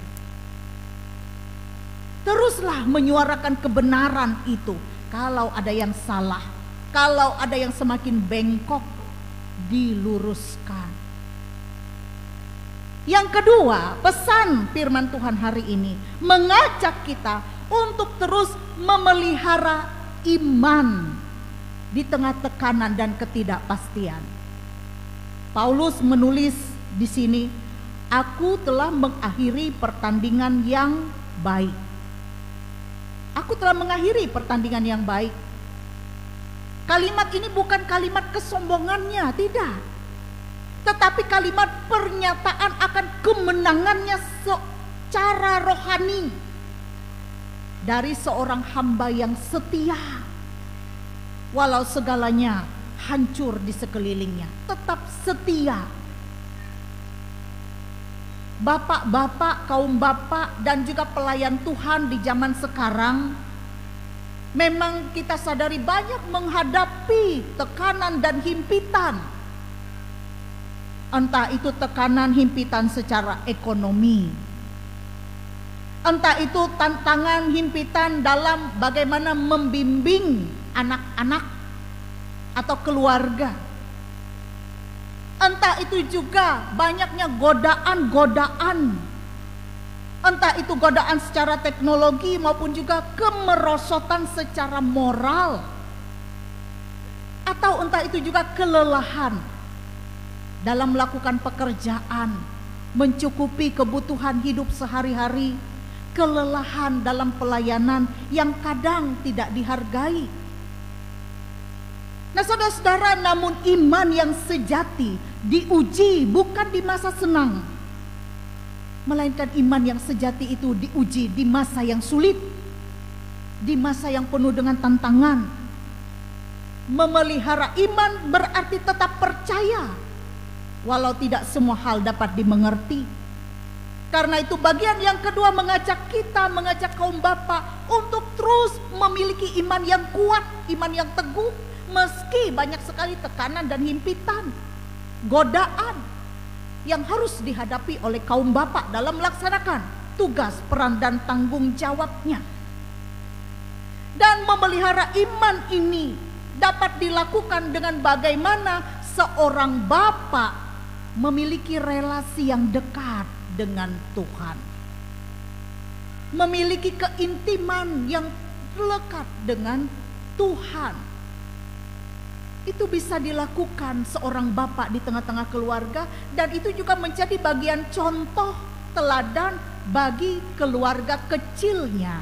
Teruslah menyuarakan kebenaran itu. Kalau ada yang salah, kalau ada yang semakin bengkok, diluruskan. Yang kedua, pesan firman Tuhan hari ini mengajak kita untuk terus memelihara iman di tengah tekanan dan ketidakpastian. Paulus menulis di sini, aku telah mengakhiri pertandingan yang baik. Aku telah mengakhiri pertandingan yang baik. Kalimat ini bukan kalimat kesombongannya, tidak. Tetapi kalimat pernyataan akan kemenangannya secara rohani dari seorang hamba yang setia. Walau segalanya hancur di sekelilingnya, tetap setia. Bapak-bapak, kaum bapak dan juga pelayan Tuhan di zaman sekarang, memang kita sadari banyak menghadapi tekanan dan himpitan. Entah itu tekanan himpitan secara ekonomi, entah itu tantangan himpitan dalam bagaimana membimbing anak-anak atau keluarga. Entah itu juga banyaknya godaan-godaan, entah itu godaan secara teknologi maupun juga kemerosotan secara moral, atau entah itu juga kelelahan dalam melakukan pekerjaan, mencukupi kebutuhan hidup sehari-hari, kelelahan dalam pelayanan yang kadang tidak dihargai. Nah saudara-saudara, namun iman yang sejati diuji bukan di masa senang, melainkan iman yang sejati itu diuji di masa yang sulit, di masa yang penuh dengan tantangan. Memelihara iman berarti tetap percaya walau tidak semua hal dapat dimengerti. Karena itu bagian yang kedua mengajak kita, mengajak kaum bapak untuk terus memiliki iman yang kuat, iman yang teguh, meski banyak sekali tekanan dan himpitan, godaan yang harus dihadapi oleh kaum bapak dalam melaksanakan tugas, peran dan tanggung jawabnya. Dan memelihara iman ini dapat dilakukan dengan bagaimana seorang bapak memiliki relasi yang dekat dengan Tuhan, memiliki keintiman yang lekat dengan Tuhan. Itu bisa dilakukan seorang bapak di tengah-tengah keluarga, dan itu juga menjadi bagian contoh teladan bagi keluarga kecilnya.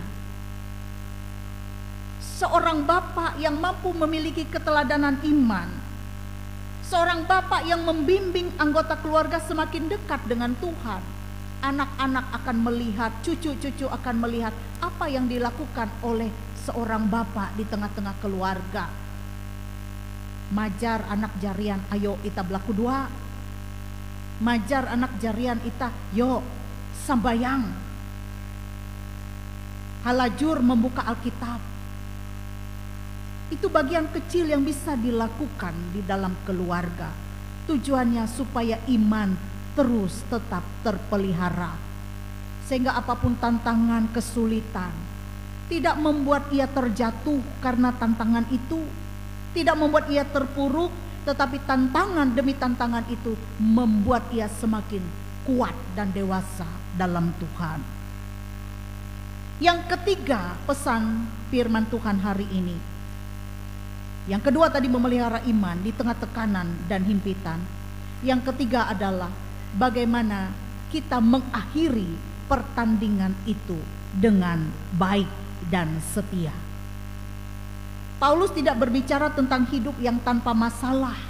Seorang bapak yang mampu memiliki keteladanan iman, seorang bapak yang membimbing anggota keluarga semakin dekat dengan Tuhan, anak-anak akan melihat, cucu-cucu akan melihat apa yang dilakukan oleh seorang bapak di tengah-tengah keluarga. Majar anak jarian, ayo ita berlaku dua. Majar anak jarian ita, yo sambayang. Halajur membuka Alkitab. Itu bagian kecil yang bisa dilakukan di dalam keluarga. Tujuannya supaya iman terus tetap terpelihara, sehingga apapun tantangan, kesulitan tidak membuat ia terjatuh karena tantangan itu, tidak membuat ia terpuruk, tetapi tantangan demi tantangan itu membuat ia semakin kuat dan dewasa dalam Tuhan. Yang ketiga, pesan firman Tuhan hari ini. Yang kedua tadi memelihara iman di tengah tekanan dan himpitan. Yang ketiga adalah bagaimana kita mengakhiri pertandingan itu dengan baik dan setia. Paulus tidak berbicara tentang hidup yang tanpa masalah,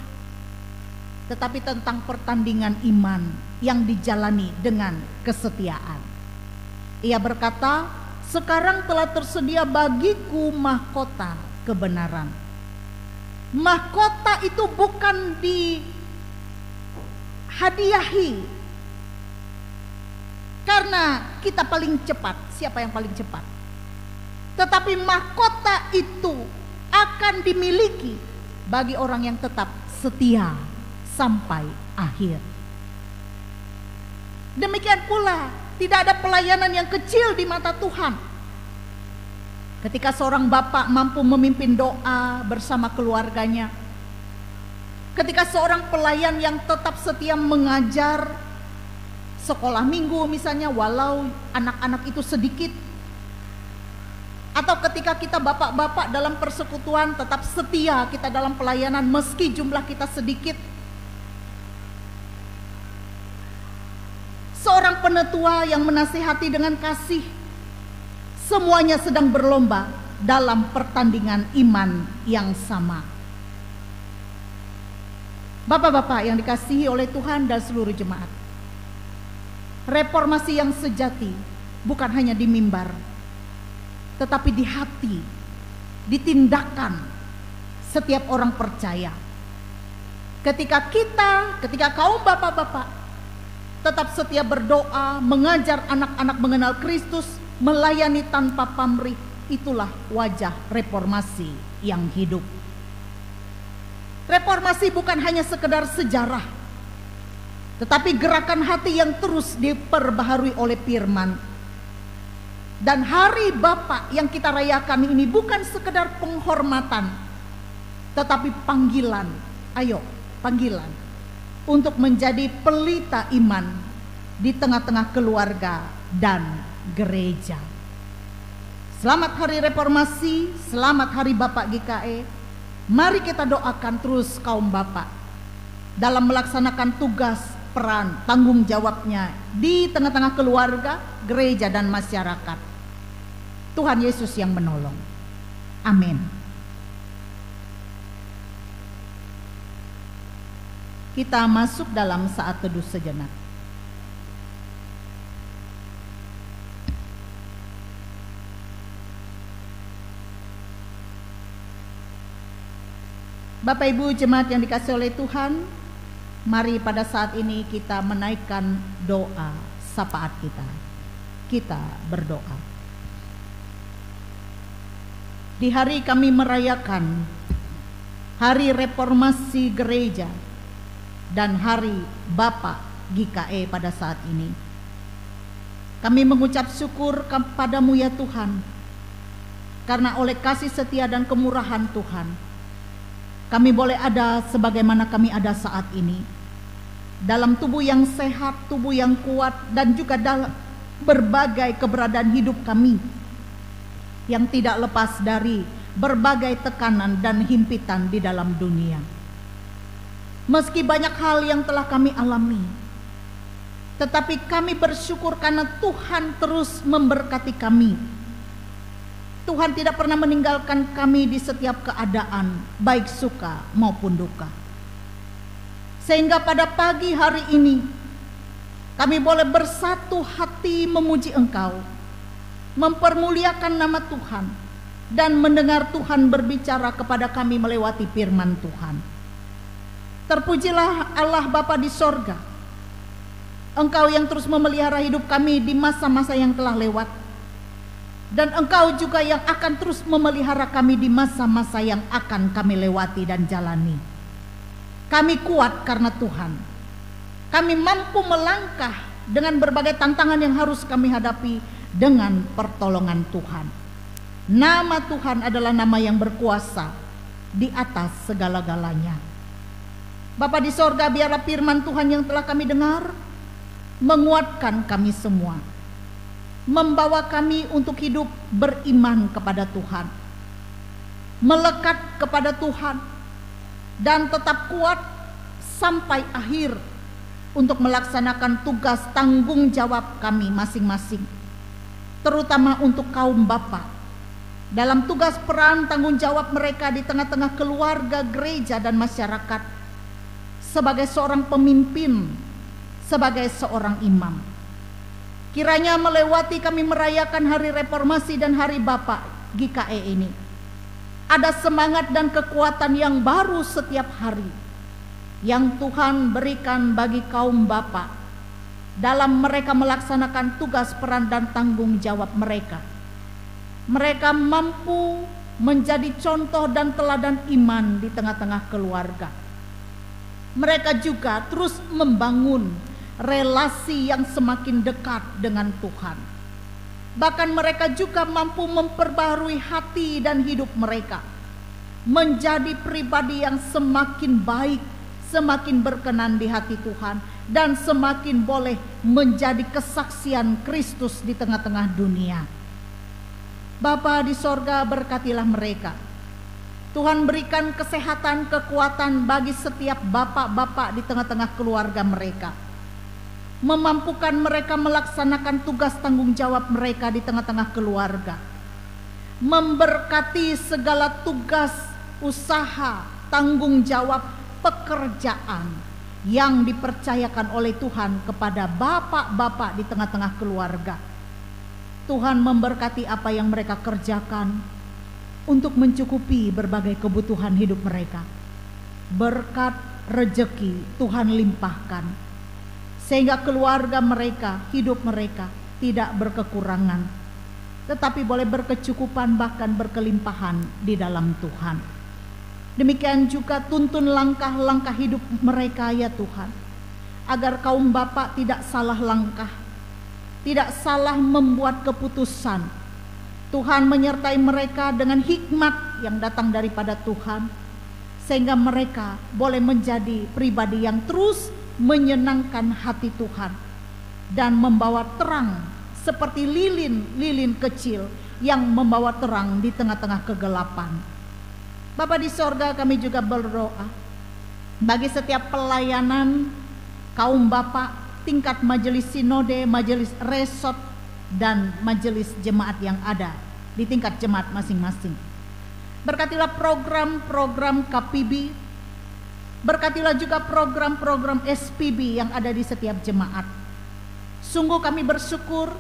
tetapi tentang pertandingan iman yang dijalani dengan kesetiaan. Ia berkata, sekarang telah tersedia bagiku mahkota kebenaran. Mahkota itu bukan dihadiahi karena kita paling cepat, siapa yang paling cepat. Tetapi mahkota itu akan dimiliki bagi orang yang tetap setia sampai akhir. Demikian pula tidak ada pelayanan yang kecil di mata Tuhan. Ketika seorang bapak mampu memimpin doa bersama keluarganya, ketika seorang pelayan yang tetap setia mengajar sekolah minggu misalnya, walau anak-anak itu sedikit, atau ketika kita bapak-bapak dalam persekutuan tetap setia kita dalam pelayanan meski jumlah kita sedikit. Seorang penetua yang menasihati dengan kasih, semuanya sedang berlomba dalam pertandingan iman yang sama. Bapak-bapak yang dikasihi oleh Tuhan dan seluruh jemaat, reformasi yang sejati bukan hanya di mimbar, tetapi di hati, di tindakan setiap orang percaya. Ketika kaum bapak-bapak tetap setia berdoa, mengajar anak-anak mengenal Kristus, melayani tanpa pamrih, itulah wajah reformasi yang hidup. Reformasi bukan hanya sekedar sejarah, tetapi gerakan hati yang terus diperbaharui oleh firman. Dan hari Bapa yang kita rayakan ini bukan sekedar penghormatan, tetapi panggilan, ayo panggilan untuk menjadi pelita iman di tengah-tengah keluarga dan gereja. Selamat Hari Reformasi, selamat Hari Bapak GKE. Mari kita doakan terus kaum bapak dalam melaksanakan tugas peran tanggung jawabnya di tengah-tengah keluarga, gereja, dan masyarakat. Tuhan Yesus yang menolong. Amin. Kita masuk dalam saat teduh sejenak. Bapak Ibu jemaat yang dikasihi oleh Tuhan, mari pada saat ini kita menaikkan doa syafaat kita. Kita berdoa. Di hari kami merayakan Hari Reformasi Gereja dan Hari Bapa GKE pada saat ini, kami mengucap syukur kepadamu ya Tuhan, karena oleh kasih setia dan kemurahan Tuhan, kami boleh ada sebagaimana kami ada saat ini, dalam tubuh yang sehat, tubuh yang kuat, dan juga dalam berbagai keberadaan hidup kami yang tidak lepas dari berbagai tekanan dan himpitan di dalam dunia. Meski banyak hal yang telah kami alami, tetapi kami bersyukur karena Tuhan terus memberkati kami. Tuhan tidak pernah meninggalkan kami di setiap keadaan, baik suka maupun duka. Sehingga pada pagi hari ini kami boleh bersatu hati memuji Engkau, mempermuliakan nama Tuhan, dan mendengar Tuhan berbicara kepada kami melewati firman Tuhan. Terpujilah Allah Bapa di sorga, Engkau yang terus memelihara hidup kami di masa-masa yang telah lewat, dan Engkau juga yang akan terus memelihara kami di masa-masa yang akan kami lewati dan jalani. Kami kuat karena Tuhan. Kami mampu melangkah dengan berbagai tantangan yang harus kami hadapi dengan pertolongan Tuhan. Nama Tuhan adalah nama yang berkuasa di atas segala-galanya. Bapa di sorga, biarlah firman Tuhan yang telah kami dengar menguatkan kami semua, membawa kami untuk hidup beriman kepada Tuhan, melekat kepada Tuhan, dan tetap kuat sampai akhir untuk melaksanakan tugas tanggung jawab kami masing-masing, terutama untuk kaum bapa dalam tugas peran tanggung jawab mereka di tengah-tengah keluarga, gereja, dan masyarakat, sebagai seorang pemimpin, sebagai seorang imam. Kiranya melewati kami merayakan Hari Reformasi dan Hari Bapa GKE ini, ada semangat dan kekuatan yang baru setiap hari yang Tuhan berikan bagi kaum bapa dalam mereka melaksanakan tugas peran dan tanggung jawab mereka. Mereka mampu menjadi contoh dan teladan iman di tengah-tengah keluarga. Mereka juga terus membangun relasi yang semakin dekat dengan Tuhan. Bahkan mereka juga mampu memperbarui hati dan hidup mereka menjadi pribadi yang semakin baik, semakin berkenan di hati Tuhan, dan semakin boleh menjadi kesaksian Kristus di tengah-tengah dunia. Bapa di sorga, berkatilah mereka. Tuhan berikan kesehatan, kekuatan bagi setiap bapak-bapak di tengah-tengah keluarga mereka, memampukan mereka melaksanakan tugas tanggung jawab mereka di tengah-tengah keluarga, memberkati segala tugas, usaha, tanggung jawab, pekerjaan yang dipercayakan oleh Tuhan kepada bapak-bapak di tengah-tengah keluarga. Tuhan memberkati apa yang mereka kerjakan untuk mencukupi berbagai kebutuhan hidup mereka. Berkat rejeki Tuhan limpahkan, sehingga keluarga mereka, hidup mereka tidak berkekurangan, tetapi boleh berkecukupan, bahkan berkelimpahan di dalam Tuhan. Demikian juga tuntun langkah-langkah hidup mereka ya Tuhan, agar kaum bapak tidak salah langkah, tidak salah membuat keputusan. Tuhan menyertai mereka dengan hikmat yang datang daripada Tuhan, sehingga mereka boleh menjadi pribadi yang terus menyenangkan hati Tuhan dan membawa terang seperti lilin-lilin kecil yang membawa terang di tengah-tengah kegelapan. Bapa di sorga, kami juga berdoa bagi setiap pelayanan kaum bapak, tingkat majelis sinode, majelis resort, dan majelis jemaat yang ada di tingkat jemaat masing-masing. Berkatilah program-program KPB, berkatilah juga program-program SPB yang ada di setiap jemaat. Sungguh kami bersyukur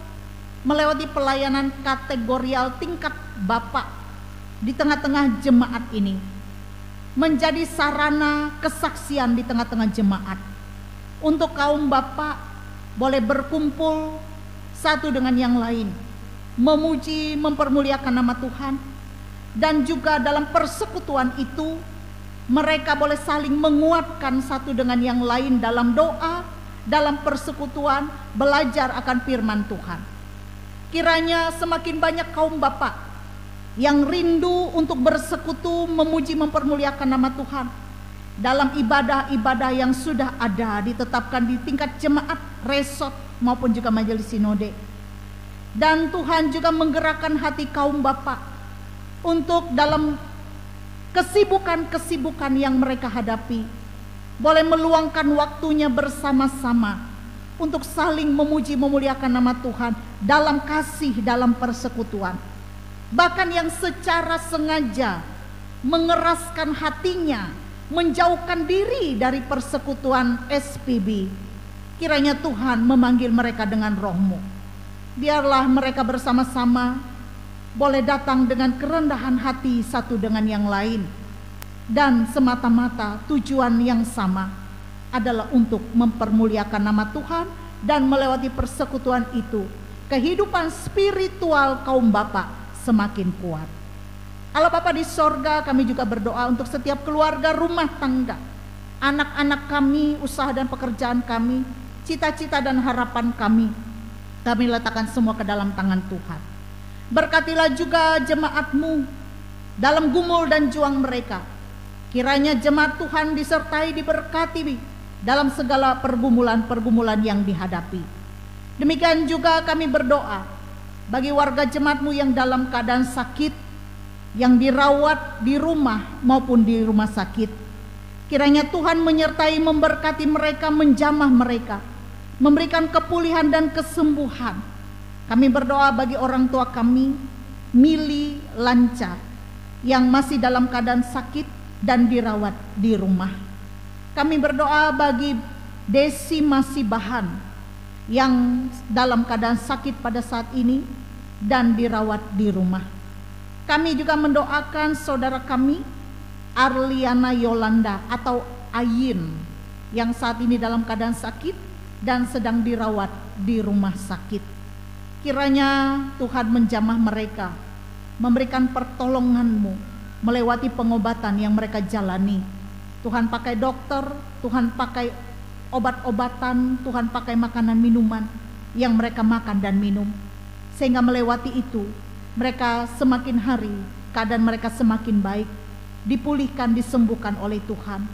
melewati pelayanan kategorial tingkat bapak di tengah-tengah jemaat ini, menjadi sarana kesaksian di tengah-tengah jemaat untuk kaum bapak boleh berkumpul satu dengan yang lain, memuji, mempermuliakan nama Tuhan, dan juga dalam persekutuan itu mereka boleh saling menguatkan satu dengan yang lain dalam doa, dalam persekutuan, belajar akan firman Tuhan. Kiranya semakin banyak kaum bapak yang rindu untuk bersekutu, memuji, mempermuliakan nama Tuhan dalam ibadah-ibadah yang sudah ada ditetapkan di tingkat jemaat, resort, maupun juga majelis sinode. Dan Tuhan juga menggerakkan hati kaum bapak untuk dalam kesibukan-kesibukan yang mereka hadapi boleh meluangkan waktunya bersama-sama untuk saling memuji, memuliakan nama Tuhan dalam kasih, dalam persekutuan. Bahkan yang secara sengaja mengeraskan hatinya, menjauhkan diri dari persekutuan SPB, kiranya Tuhan memanggil mereka dengan roh-Mu. Biarlah mereka bersama-sama boleh datang dengan kerendahan hati satu dengan yang lain, dan semata-mata tujuan yang sama adalah untuk mempermuliakan nama Tuhan, dan melewati persekutuan itu kehidupan spiritual kaum bapak semakin kuat. Allah Bapa di sorga, kami juga berdoa untuk setiap keluarga, rumah tangga, anak-anak kami, usaha dan pekerjaan kami, cita-cita dan harapan kami letakkan semua ke dalam tangan Tuhan. Berkatilah juga jemaat-Mu dalam gumul dan juang mereka. Kiranya jemaat Tuhan disertai, diberkati dalam segala pergumulan-pergumulan yang dihadapi. Demikian juga kami berdoa bagi warga jemaat-Mu yang dalam keadaan sakit, yang dirawat di rumah maupun di rumah sakit. Kiranya Tuhan menyertai, memberkati mereka, menjamah mereka, memberikan kepulihan dan kesembuhan. Kami berdoa bagi orang tua kami, Mili Lanca, yang masih dalam keadaan sakit dan dirawat di rumah. Kami berdoa bagi Desi Masibahan yang dalam keadaan sakit pada saat ini dan dirawat di rumah. Kami juga mendoakan saudara kami Arliana Yolanda atau Ayin yang saat ini dalam keadaan sakit dan sedang dirawat di rumah sakit. Kiranya Tuhan menjamah mereka, memberikan pertolongan-Mu melewati pengobatan yang mereka jalani. Tuhan pakai dokter, Tuhan pakai obat-obatan, Tuhan pakai makanan minuman yang mereka makan dan minum, sehingga melewati itu mereka semakin hari keadaan mereka semakin baik, dipulihkan, disembuhkan oleh Tuhan.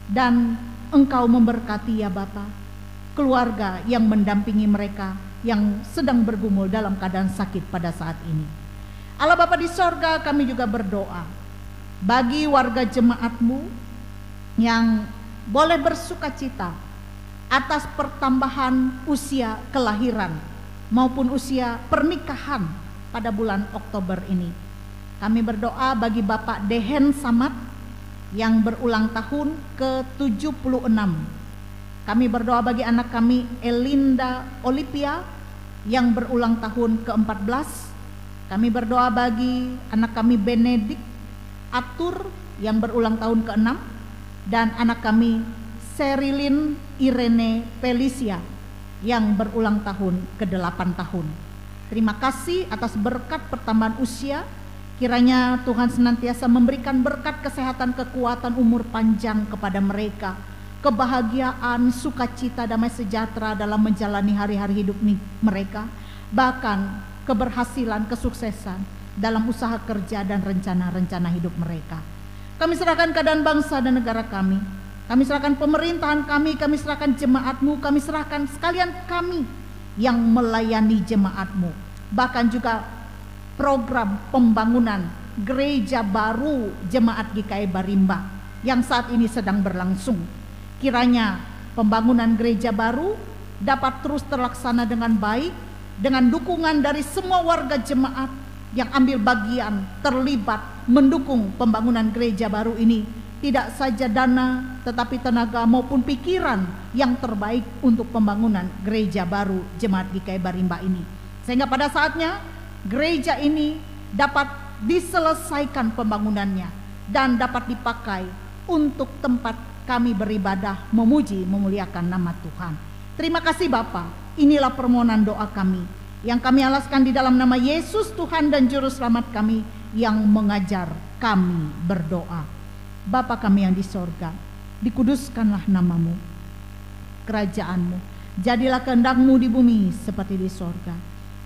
Dan Engkau memberkati ya Bapa keluarga yang mendampingi mereka yang sedang bergumul dalam keadaan sakit pada saat ini. Allah Bapa di sorga, kami juga berdoa bagi warga jemaat-Mu yang boleh bersuka cita atas pertambahan usia kelahiran maupun usia pernikahan pada bulan Oktober ini. Kami berdoa bagi Bapak Dehen Samad yang berulang tahun ke-76. Kami berdoa bagi anak kami Elinda Olivia yang berulang tahun ke-14. Kami berdoa bagi anak kami Benedik Atur yang berulang tahun ke-6, dan anak kami Serilin Irene Felicia yang berulang tahun ke-8 tahun. Terima kasih atas berkat pertambahan usia. Kiranya Tuhan senantiasa memberikan berkat kesehatan, kekuatan, umur panjang kepada mereka, kebahagiaan, sukacita, damai sejahtera dalam menjalani hari-hari hidup mereka, bahkan keberhasilan, kesuksesan dalam usaha kerja dan rencana-rencana hidup mereka. Kami serahkan keadaan bangsa dan negara kami serahkan pemerintahan kami serahkan jemaat-Mu, kami serahkan sekalian kami yang melayani jemaat-Mu, bahkan juga program pembangunan gereja baru jemaat GKI Barimba yang saat ini sedang berlangsung. Kiranya pembangunan gereja baru dapat terus terlaksana dengan baik dengan dukungan dari semua warga jemaat yang ambil bagian terlibat mendukung pembangunan gereja baru ini. Tidak saja dana tetapi tenaga maupun pikiran yang terbaik untuk pembangunan gereja baru Jemaat GKI Barimba ini. Sehingga pada saatnya gereja ini dapat diselesaikan pembangunannya dan dapat dipakai untuk tempat kami beribadah, memuji, memuliakan nama Tuhan. Terima kasih Bapa. Inilah permohonan doa kami yang kami alaskan di dalam nama Yesus Tuhan dan Juru Selamat kami yang mengajar kami berdoa. Bapa kami yang di sorga, dikuduskanlah namamu, kerajaanmu, jadilah kehendak-Mu di bumi seperti di sorga.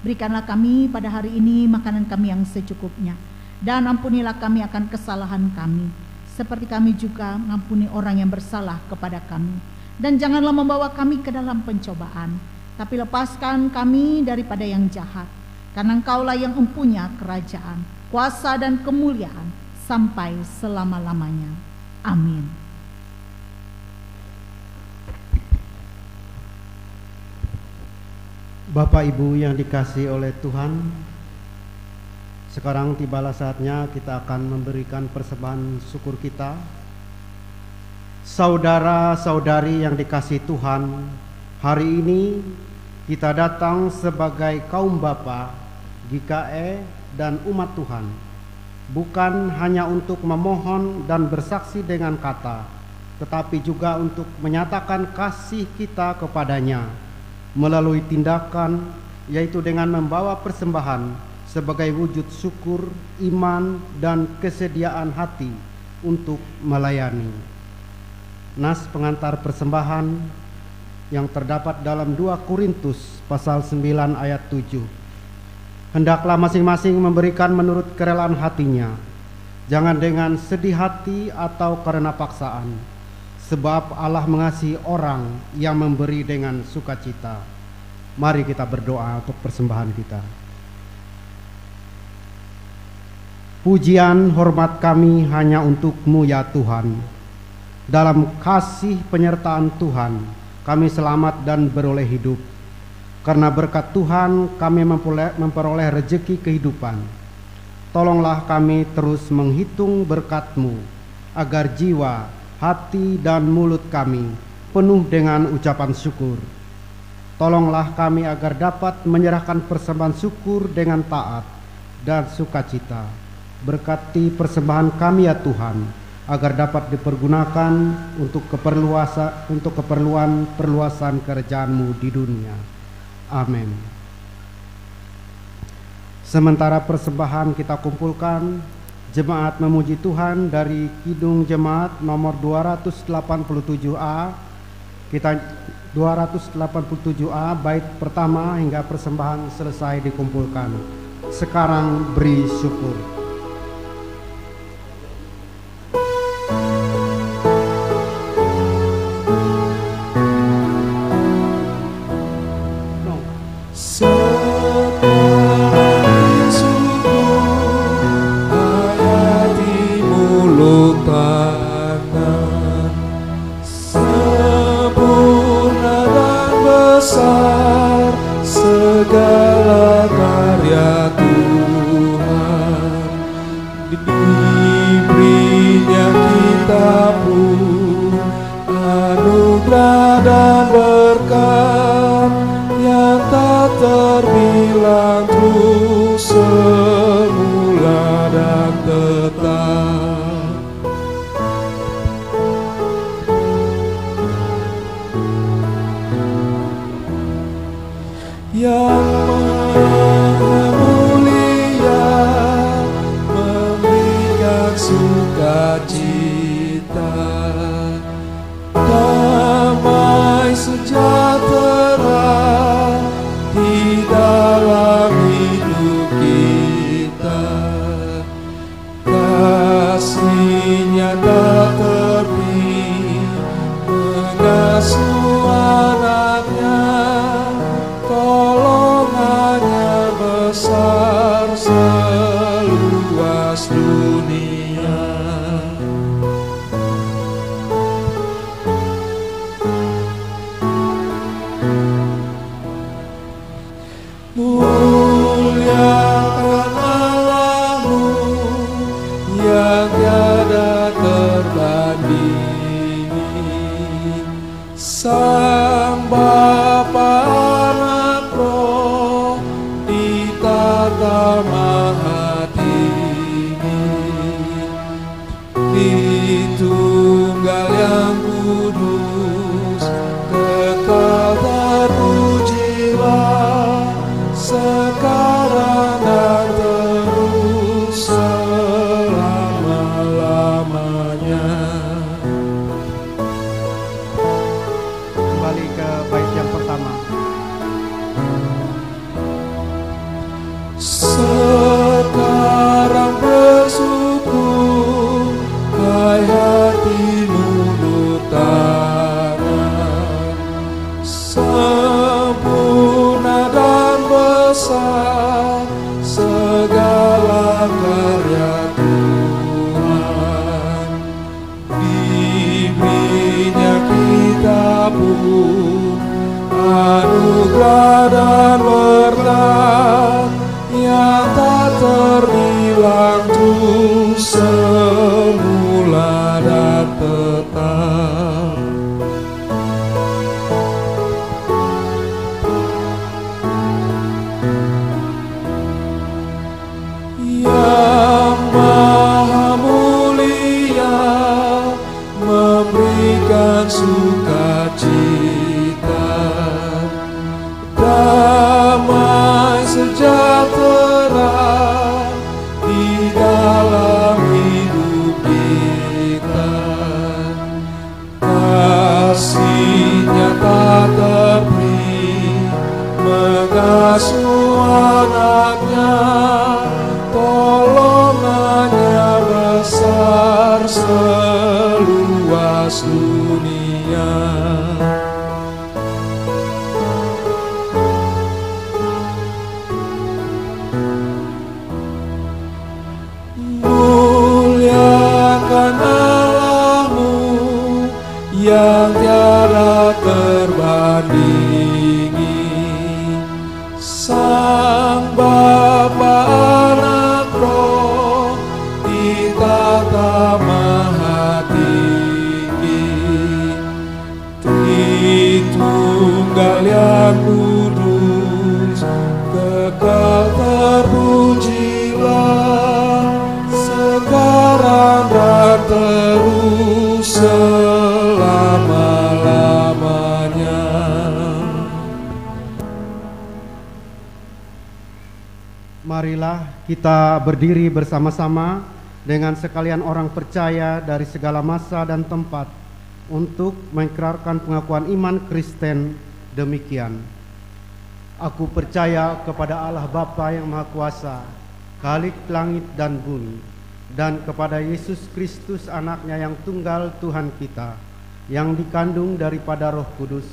Berikanlah kami pada hari ini makanan kami yang secukupnya, dan ampunilah kami akan kesalahan kami, seperti kami juga mengampuni orang yang bersalah kepada kami. Dan janganlah membawa kami ke dalam pencobaan, tapi lepaskan kami daripada yang jahat, karena Engkaulah yang mempunyai kerajaan, kuasa dan kemuliaan sampai selama-lamanya. Amin. Bapak Ibu yang dikasihi oleh Tuhan, sekarang tibalah saatnya kita akan memberikan persembahan syukur kita. Saudara-saudari yang dikasihi Tuhan, hari ini kita datang sebagai kaum Bapa, GKI dan umat Tuhan, bukan hanya untuk memohon dan bersaksi dengan kata, tetapi juga untuk menyatakan kasih kita kepadanya melalui tindakan, yaitu dengan membawa persembahan sebagai wujud syukur, iman, dan kesediaan hati untuk melayani. Nas pengantar persembahan yang terdapat dalam 2 Korintus pasal 9 ayat 7. Hendaklah masing-masing memberikan menurut kerelaan hatinya, jangan dengan sedih hati atau karena paksaan, sebab Allah mengasihi orang yang memberi dengan sukacita. Mari kita berdoa untuk persembahan kita. Pujian hormat kami hanya untuk-Mu ya Tuhan. Dalam kasih penyertaan Tuhan, kami selamat dan beroleh hidup. Karena berkat Tuhan kami memperoleh rezeki kehidupan. Tolonglah kami terus menghitung berkat-Mu, agar jiwa, hati, dan mulut kami penuh dengan ucapan syukur. Tolonglah kami agar dapat menyerahkan persembahan syukur dengan taat dan sukacita. Berkati persembahan kami ya Tuhan, agar dapat dipergunakan untuk keperluan perluasan kerajaan-Mu di dunia. Amin. Sementara persembahan kita kumpulkan, jemaat memuji Tuhan dari Kidung Jemaat nomor 287A. Kita 287A bait pertama hingga persembahan selesai dikumpulkan. Sekarang beri syukur. Segala karya Tuhan diberinya kita pun anugerah dan berkat yang tak terbilang terus semula dan tetap. Yang Maha Mulia memberikan sukacita, damai sejahtera di dalam hidup kita. Kasih-Nya tak terhenti mengasuh anak-Nya. Tolong Sang Bapa Anak Roh di tata maha tinggi, di Tunggal yang kudus, kekal terpujilah sekarang dan terus selama-lamanya. Kembali ke bait yang pertama. Sekarang bersyukur, hai hati nurut tangan, sempurna dan besar segala karya Tuhan. Diberinya kita pun anugerah dan berkat yang tak terhilang tuh semula dan tetap. Yang maha mulia memberikan sukacita, damai sejahtera di dalam hidup kita. Kasih-Nya tak terperi mengasuh anak-Nya, tolongannya besar seluas dunia. Muliakan Allahmu yang tiada terbandingi, Sang Bapa Anak Roh di tata maha tinggi, Tritunggal yang kudus, kekal terpujilah sekarang dan terus selama-lamanya. Marilah kita berdiri bersama-sama dengan sekalian orang percaya dari segala masa dan tempat untuk mengikrarkan pengakuan iman Kristen demikian. Aku percaya kepada Allah Bapa yang Maha Kuasa, Khalik langit dan bumi, dan kepada Yesus Kristus anaknya yang tunggal Tuhan kita, yang dikandung daripada Roh Kudus,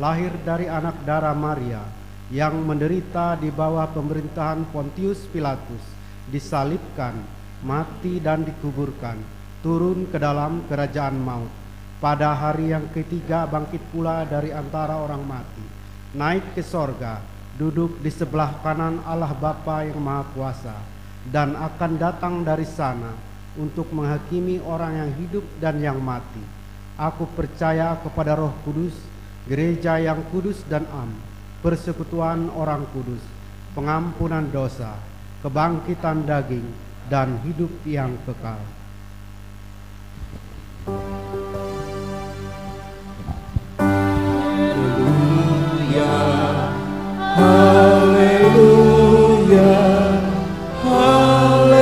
lahir dari anak darah Maria, yang menderita di bawah pemerintahan Pontius Pilatus, disalibkan, mati dan dikuburkan, turun ke dalam kerajaan maut. Pada hari yang ketiga bangkit pula dari antara orang mati, naik ke sorga, duduk di sebelah kanan Allah Bapa yang Maha Kuasa, dan akan datang dari sana untuk menghakimi orang yang hidup dan yang mati. Aku percaya kepada Roh Kudus, gereja yang kudus dan am, persekutuan orang kudus, pengampunan dosa, kebangkitan daging, dan hidup yang kekal. Haleluya, haleluya.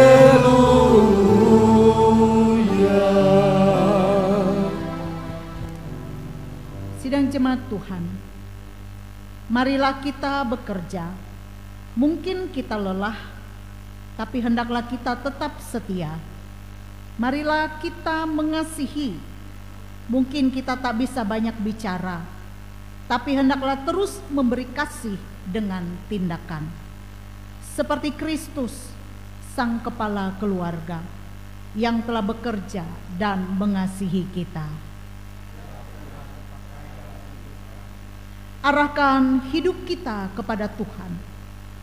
Sidang jemaat Tuhan, marilah kita bekerja. Mungkin kita lelah, tapi hendaklah kita tetap setia. Marilah kita mengasihi. Mungkin kita tak bisa banyak bicara, tapi hendaklah terus memberi kasih dengan tindakan. Seperti Kristus, Sang Kepala Keluarga, yang telah bekerja dan mengasihi kita. Arahkan hidup kita kepada Tuhan.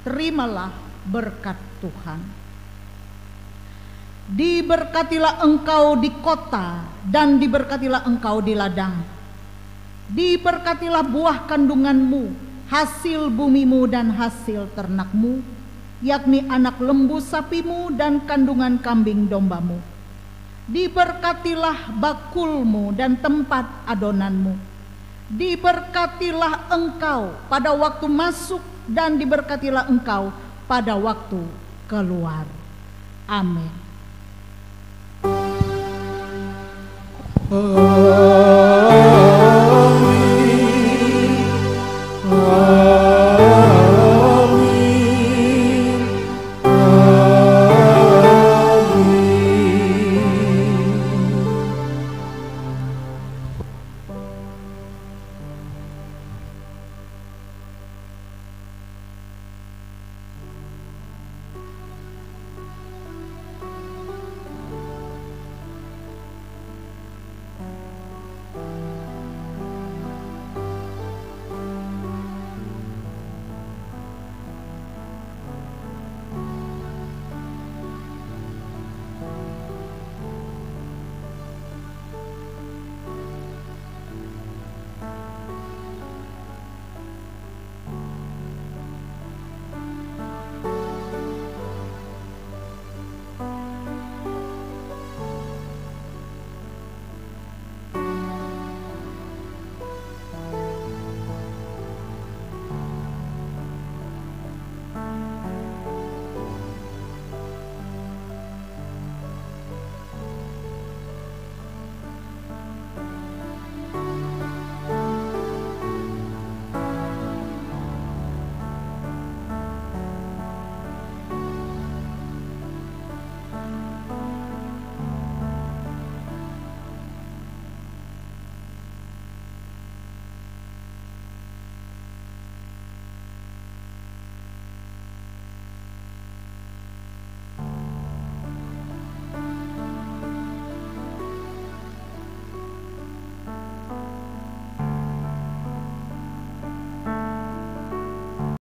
Terimalah berkat Tuhan. Diberkatilah engkau di kota dan diberkatilah engkau di ladang. Diberkatilah buah kandunganmu, hasil bumimu dan hasil ternakmu, yakni anak lembu sapimu dan kandungan kambing dombamu. Diberkatilah bakulmu dan tempat adonanmu. Diberkatilah engkau pada waktu masuk dan diberkatilah engkau pada waktu keluar. Amin. Amin.